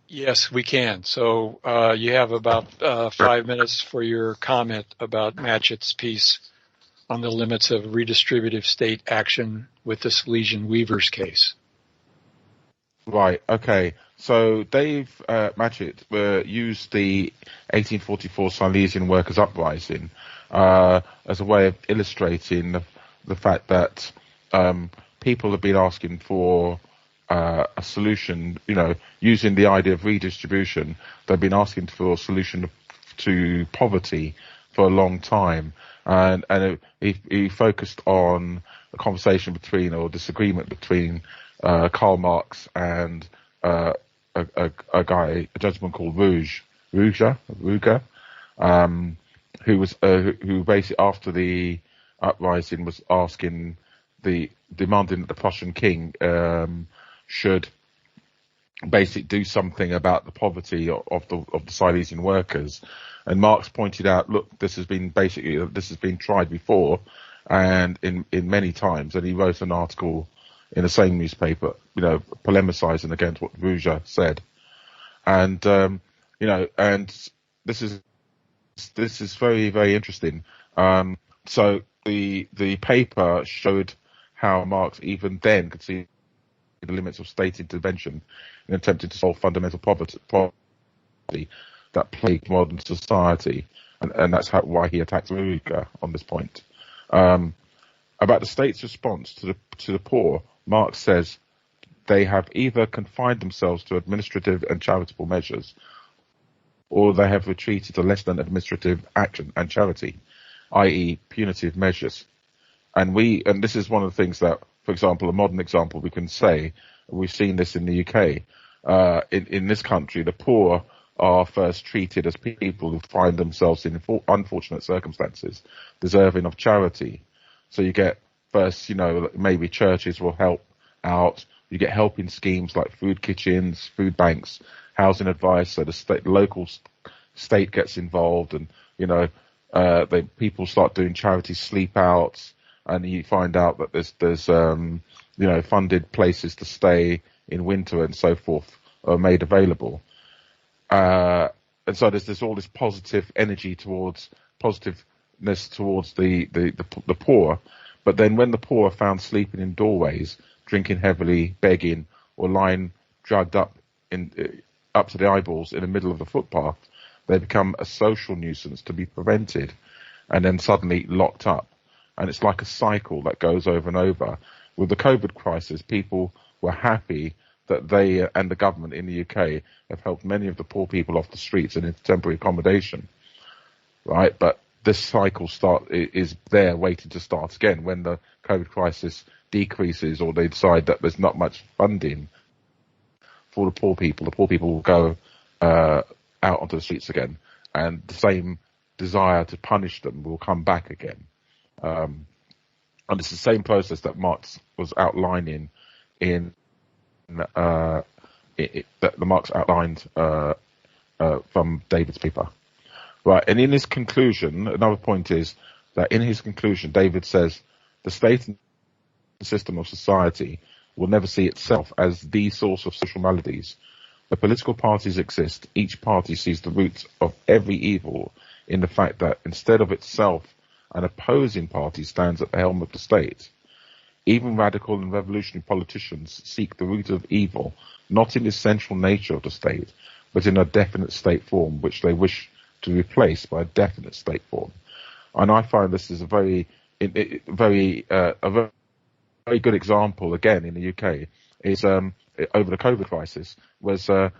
Yes, we can. So you have about 5 minutes for your comment about Matchett's piece on the limits of redistributive state action with the Silesian Weavers case. Right, okay. So Dave Matchett used the 1844 Silesian Workers' Uprising as a way of illustrating the fact that people have been asking for a solution, using the idea of redistribution. They've been asking for a solution to poverty for a long time. And he focused on a conversation disagreement between Karl Marx and a gentleman called Ruger, who basically after the uprising was demanding that the Prussian king should basically do something about the poverty of the Silesian workers. And Marx pointed out, look, this has been tried before, and in many times. And he wrote an article in the same newspaper, polemicizing against what Ruger said. And and this is very, very interesting. So the paper showed how Marx even then could see the limits of state intervention in attempting to solve fundamental poverty that plagued modern society, and that's why he attacks Ruger on this point. About the state's response to the poor, Marx says they have either confined themselves to administrative and charitable measures, or they have retreated to less than administrative action and charity, i.e. punitive measures. And this is one of the things that, for example, a modern example we can say, we've seen this in the UK. In this country, the poor are first treated as people who find themselves in unfortunate circumstances, deserving of charity. So you get first, maybe churches will help out. You get helping schemes like food kitchens, food banks, housing advice. So the local state gets involved, and people start doing charity sleep outs, and you find out that there's funded places to stay in winter and so forth are made available. And so there's all this positive energy positiveness towards the poor. But then when the poor are found sleeping in doorways, drinking heavily, begging, or lying drugged up up to the eyeballs in the middle of the footpath, they become a social nuisance to be prevented, and then suddenly locked up. And it's like a cycle that goes over and over. With the COVID crisis, people were happy that they and the government in the UK have helped many of the poor people off the streets and into temporary accommodation, right? But this cycle is there waiting to start again when the COVID crisis decreases, or they decide that there's not much funding for the poor people. The poor people will go out onto the streets again, and the same desire to punish them will come back again. And it's the same process that Marx was outlining that the Marx outlined from David's paper. Right, and in his conclusion, another point is that in his conclusion, David says the state and system of society will never see itself as the source of social maladies. The political parties exist. Each party sees the roots of every evil in the fact that instead of itself, an opposing party stands at the helm of the state. Even radical and revolutionary politicians seek the root of evil, not in the essential nature of the state, but in a definite state form, which they wish to replace by a definite state form. And I find this is a very good example, again, in the UK, is over the COVID crisis, was the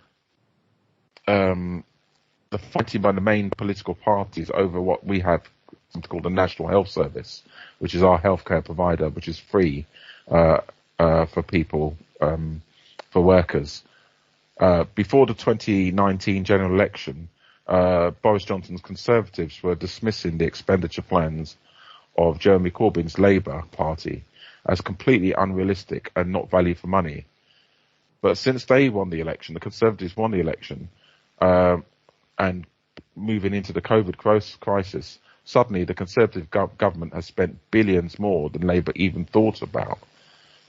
fighting by the main political parties over what we have something called the National Health Service, which is our healthcare provider, which is free for people, for workers. Before the 2019 general election, Boris Johnson's Conservatives were dismissing the expenditure plans of Jeremy Corbyn's Labour Party as completely unrealistic and not value for money. But since they won the election, the Conservatives won the election, and moving into the COVID crisis, suddenly the Conservative government has spent billions more than Labour even thought about.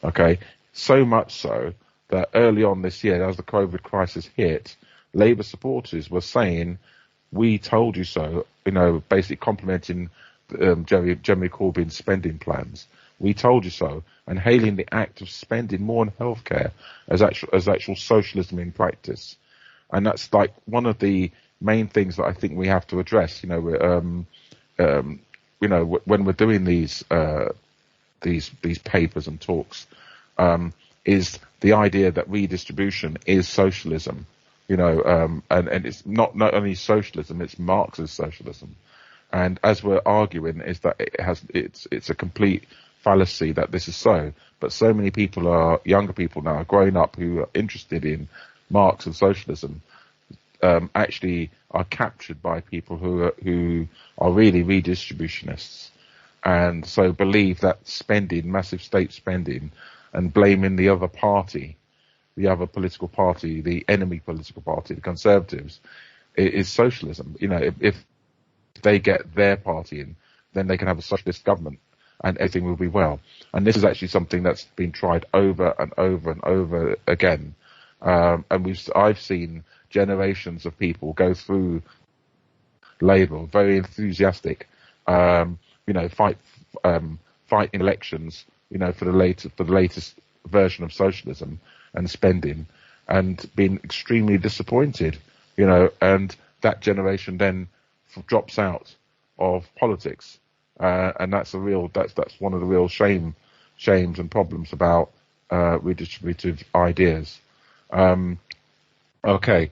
Okay, so much so that early on this year, as the COVID crisis hit, Labour supporters were saying, "We told you so," basically complimenting Jeremy Corbyn's spending plans. "We told you so," and hailing the act of spending more on healthcare as actual socialism in practice. And that's like one of the main things that I think we have to address. When we're doing these papers and talks, is the idea that redistribution is socialism. And it's not only socialism, it's Marx's socialism. And as we're arguing, is that it's a complete fallacy that this is so. But so many people younger people now, growing up, who are interested in Marx and socialism, actually are captured by people who are really redistributionists, and so believe that massive state spending, and blaming the other party, the other political party, the enemy political party, the Conservatives, is socialism. If they get their party in, then they can have a socialist government and everything will be well. And this is actually something that's been tried over and over and over again. And I've seen generations of people go through Labour, very enthusiastic, fight in elections, for the latest version of socialism and spending, and being extremely disappointed, and that generation then drops out of politics, and that's one of the real shames and problems about redistributive ideas. Okay,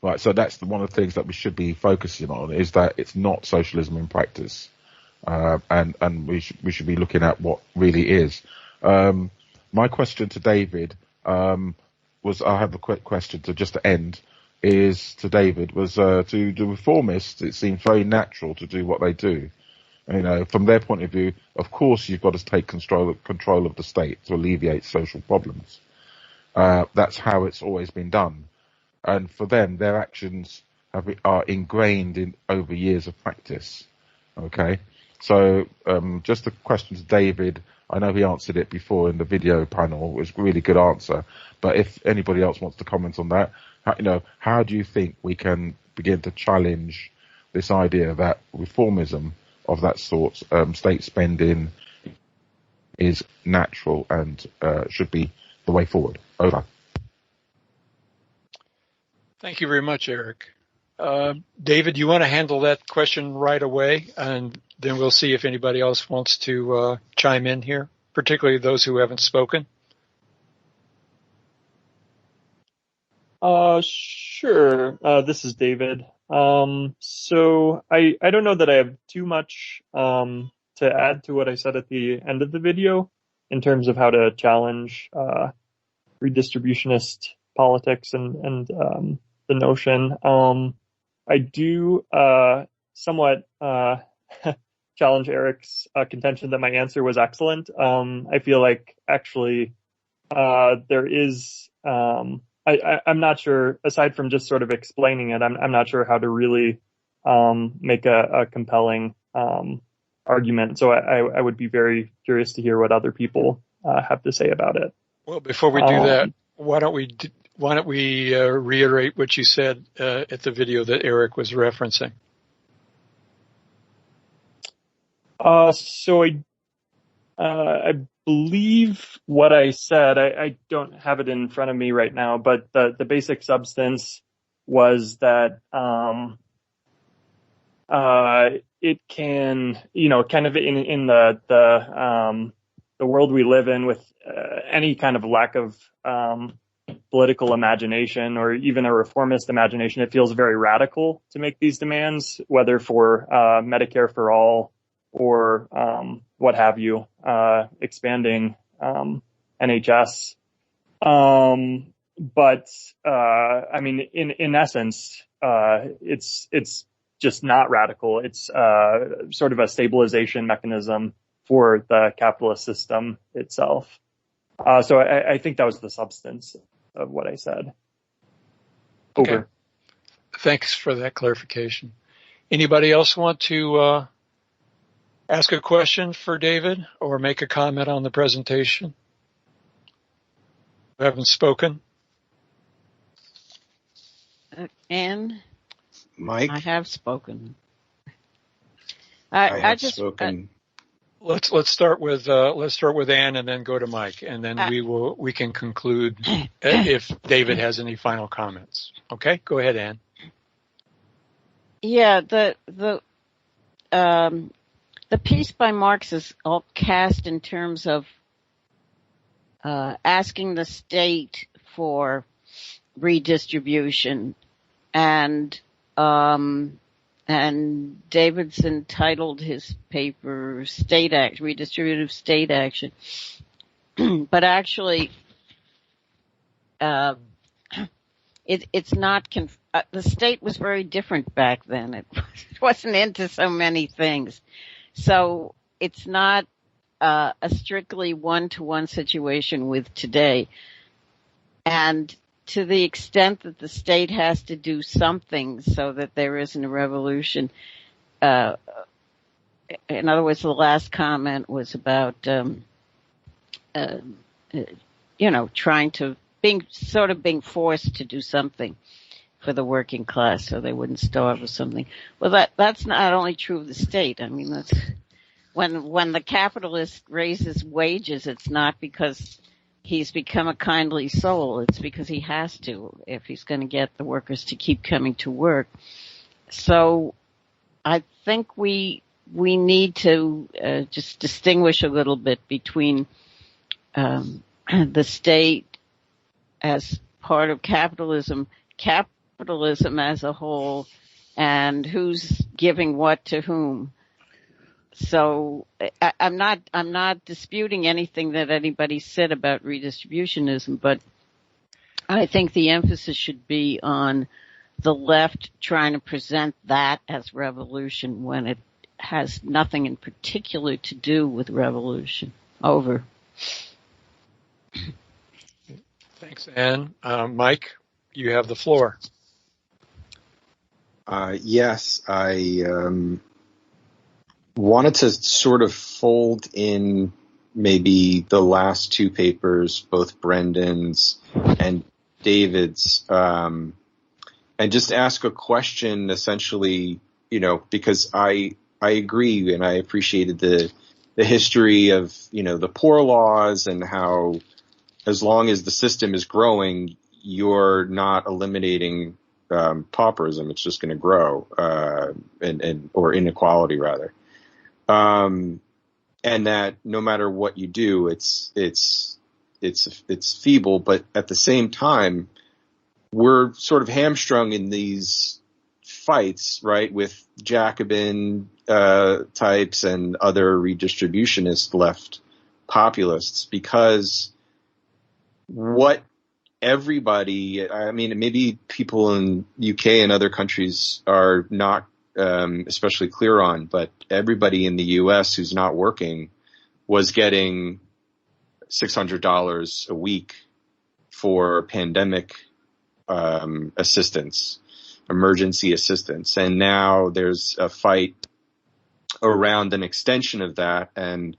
right. So that's one of the things that we should be focusing on, is that it's not socialism in practice, and we should be looking at what really is. My question to David was, I have a quick question to end. Is to David was to the reformists, it seems very natural to do what they do. From their point of view, of course, you've got to take control of the state to alleviate social problems. That's how it's always been done. And for them, their actions are ingrained over years of practice. Okay, so just a question to David. I know he answered it before in the video panel. It was a really good answer. But if anybody else wants to comment on that, how do you think we can begin to challenge this idea that reformism of that sort, state spending, is natural and should be the way forward? Over. Thank you very much, Eric. David, you want to handle that question right away, and then we'll see if anybody else wants to chime in here, particularly those who haven't spoken. Sure. This is David. So I don't know that I have too much to add to what I said at the end of the video in terms of how to challenge redistributionist politics and the notion. I do somewhat challenge Eric's contention that my answer was excellent. I feel like actually there is I'm not sure, aside from just sort of explaining it, I'm not sure how to really make a compelling argument. So I would be very curious to hear what other people have to say about it. Well, before we do that, why don't we reiterate what you said at the video that Eric was referencing? So I believe what I said. I don't have it in front of me right now, but the basic substance was that it can, kind of in the world we live in with any kind of lack of political imagination or even a reformist imagination, it feels very radical to make these demands, whether for Medicare for all or what have you, expanding NHS. But I mean, in essence, it's just not radical. It's sort of a stabilization mechanism for the capitalist system itself. So I think that was the substance of what I said. Over. Okay. Thanks for that clarification. Anybody else want to ask a question for David or make a comment on the presentation? You haven't spoken? Anne? Mike? I have spoken. I have spoken. Let's start with Anne and then go to Mike, and then we can conclude if David has any final comments. Okay, go ahead, Anne. Yeah, the piece by Marx is all cast in terms of asking the state for redistribution, and David's entitled his paper "State Action," Redistributive State Action. But actually, it's not. The state was very different back then. It wasn't into so many things. So it's not a strictly one-to-one situation with today. And to the extent that the state has to do something so that there isn't a revolution, in other words, the last comment was about, being forced to do something for the working class so they wouldn't starve or something. Well, that's not only true of the state. I mean, that's when the capitalist raises wages, it's not because he's become a kindly soul. It's because he has to if he's going to get the workers to keep coming to work. So I think we need to just distinguish a little bit between the state as part of capitalism as a whole, and who's giving what to whom. So I'm not disputing anything that anybody said about redistributionism, but I think the emphasis should be on the left trying to present that as revolution when it has nothing in particular to do with revolution. Over. Thanks, Anne. Mike, you have the floor. Yes, I wanted to sort of fold in maybe the last two papers, both Brendan's and David's, and just ask a question essentially, because I agree and I appreciated the history of, the poor laws and how as long as the system is growing, you're not eliminating pauperism. It's just going to grow, or inequality rather. And that no matter what you do, it's feeble, but at the same time, we're sort of hamstrung in these fights, right, with Jacobin types and other redistributionist left populists, because what everybody, I mean, maybe people in UK and other countries are not especially clear on, but everybody in the US who's not working was getting $600 a week for pandemic assistance, emergency assistance. And now there's a fight around an extension of that, and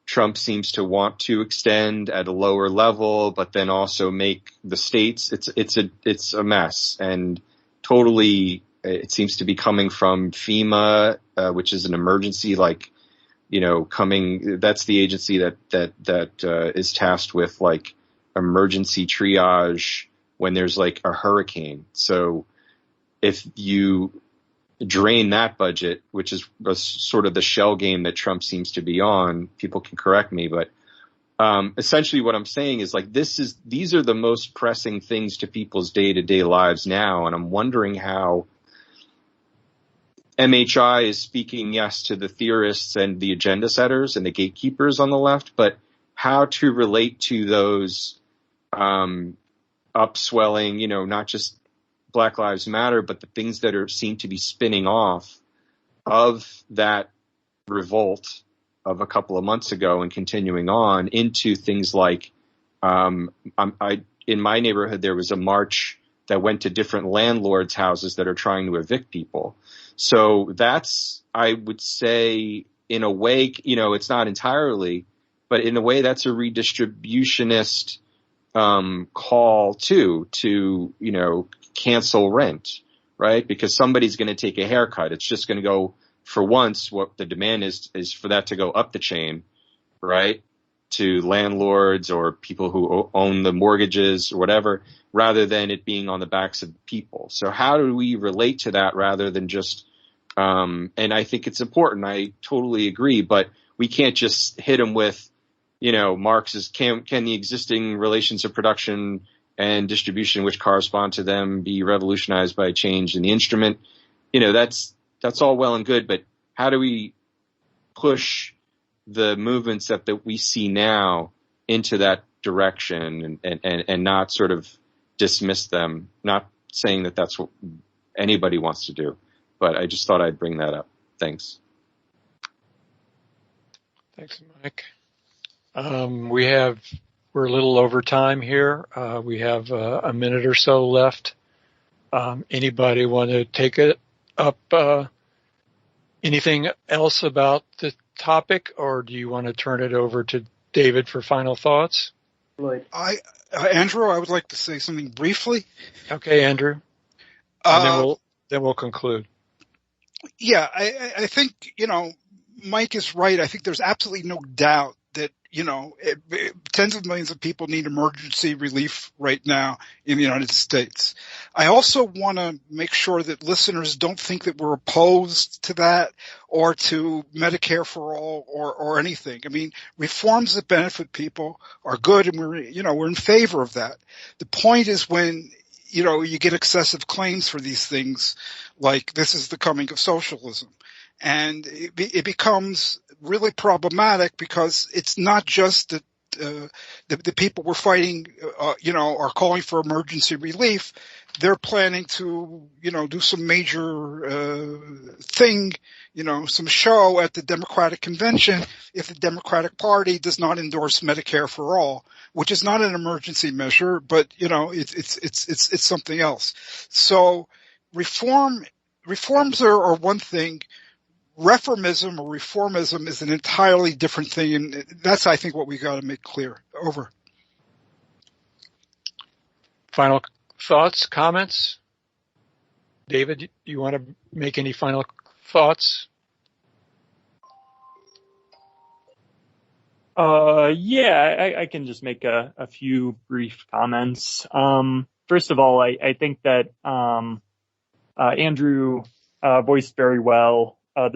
Trump seems to want to extend at a lower level, but then also make the states, it's a mess, and totally it seems to be coming from FEMA, which is an emergency, like, you know, that's the agency that is tasked with like emergency triage when there's like a hurricane. So if you drain that budget, which is sort of the shell game that Trump seems to be on, people can correct me, but essentially what I'm saying is like these are the most pressing things to people's day-to-day lives now, and I'm wondering how MHI is speaking, yes, to the theorists and the agenda setters and the gatekeepers on the left, but how to relate to those upswelling, you know, not just Black Lives Matter, but the things that seem to be spinning off of that revolt of a couple of months ago and continuing on into things like, in my neighborhood, there was a march that went to different landlords' houses that are trying to evict people. So that's, I would say, in a way, you know, it's not entirely, but in a way that's a redistributionist call too, to, you know, cancel rent, right? Because somebody's going to take a haircut. It's just going to go, for once, what the demand is for that to go up the chain, right? To landlords or people who own the mortgages or whatever, rather than it being on the backs of people. So how do we relate to that rather than just, and I think it's important. I totally agree, but we can't just hit them with, you know, Marx's can the existing relations of production and distribution which correspond to them be revolutionized by a change in the instrument? You know, that's all well and good, but how do we push the movements that we see now into that direction and not sort of dismiss them? Not saying that that's what anybody wants to do, but I just thought I'd bring that up. Thanks. Thanks, Mike. We're a little over time here. We have a minute or so left. Anybody want to take it up? Anything else about the topic, or do you want to turn it over to David for final thoughts? Right. Andrew, I would like to say something briefly. Okay, Andrew. And then we'll conclude. Yeah, I think, you know, Mike is right. I think there's absolutely no doubt that, you know, tens of millions of people need emergency relief right now in the United States. I also want to make sure that listeners don't think that we're opposed to that or to Medicare for all or anything. I mean, reforms that benefit people are good, and we're in favor of that. The point is when, you know, you get excessive claims for these things, like this is the coming of socialism. And it becomes really problematic because it's not just that the people we're fighting, you know, are calling for emergency relief. They're planning to, you know, do some major thing, you know, some show at the Democratic convention if the Democratic Party does not endorse Medicare for all, which is not an emergency measure, but, you know, it's something else. So reforms are one thing. Reformism or reformism is an entirely different thing, and that's, I think, what we got to make clear. Over. Final thoughts, comments? David, do you want to make any final thoughts? Yeah, I can just make a few brief comments. First of all, I think that Andrew voiced very well the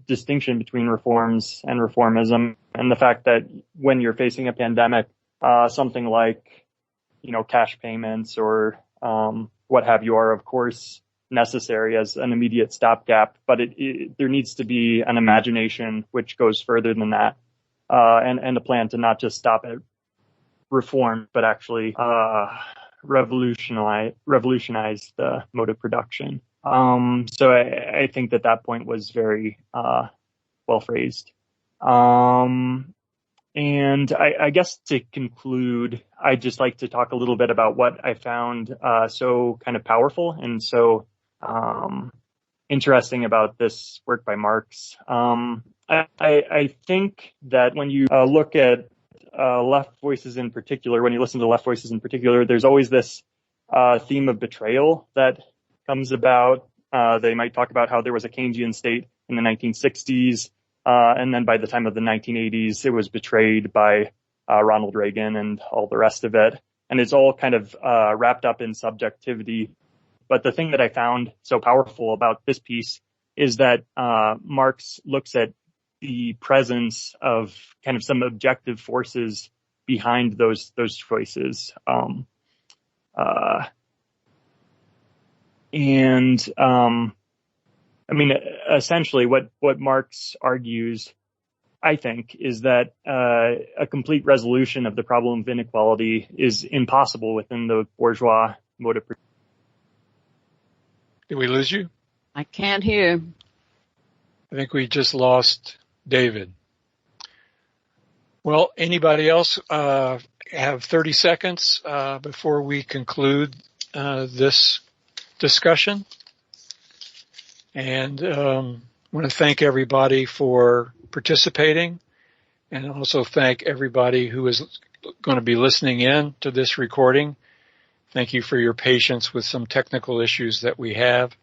distinction between reforms and reformism, and the fact that when you're facing a pandemic, something like, cash payments or what have you are, of course, necessary as an immediate stopgap, but there needs to be an imagination which goes further than that, and a plan to not just stop at reform, but actually revolutionize the mode of production. So I think that point was very well phrased. And I guess to conclude, I'd just like to talk a little bit about what I found so kind of powerful and so interesting about this work by Marx. I think that when you look at left voices in particular, when you listen to left voices in particular, there's always this theme of betrayal that comes about. They might talk about how there was a Keynesian state in the 1960s, and then by the time of the 1980s, it was betrayed by Ronald Reagan and all the rest of it. And it's all kind of wrapped up in subjectivity. But the thing that I found so powerful about this piece is that Marx looks at the presence of kind of some objective forces behind those choices. Essentially what Marx argues, I think, is that a complete resolution of the problem of inequality is impossible within the bourgeois mode of production. Did we lose you? I can't hear. I think we just lost David. Well, anybody else have 30 seconds before we conclude this discussion? And I want to thank everybody for participating, and also thank everybody who is going to be listening in to this recording. Thank you for your patience with some technical issues that we have.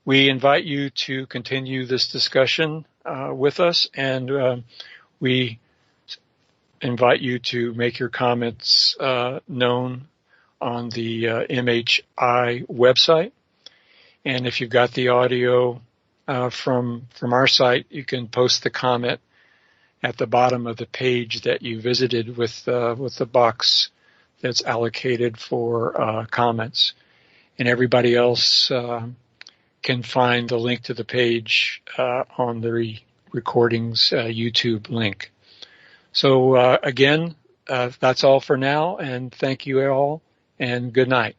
We invite you to continue this discussion with us, and we invite you to make your comments known on the MHI website. And if you've got the audio from our site, you can post the comment at the bottom of the page that you visited with the box that's allocated for comments. And everybody else can find the link to the page on the recording's YouTube link. So again, that's all for now, and thank you all, and good night.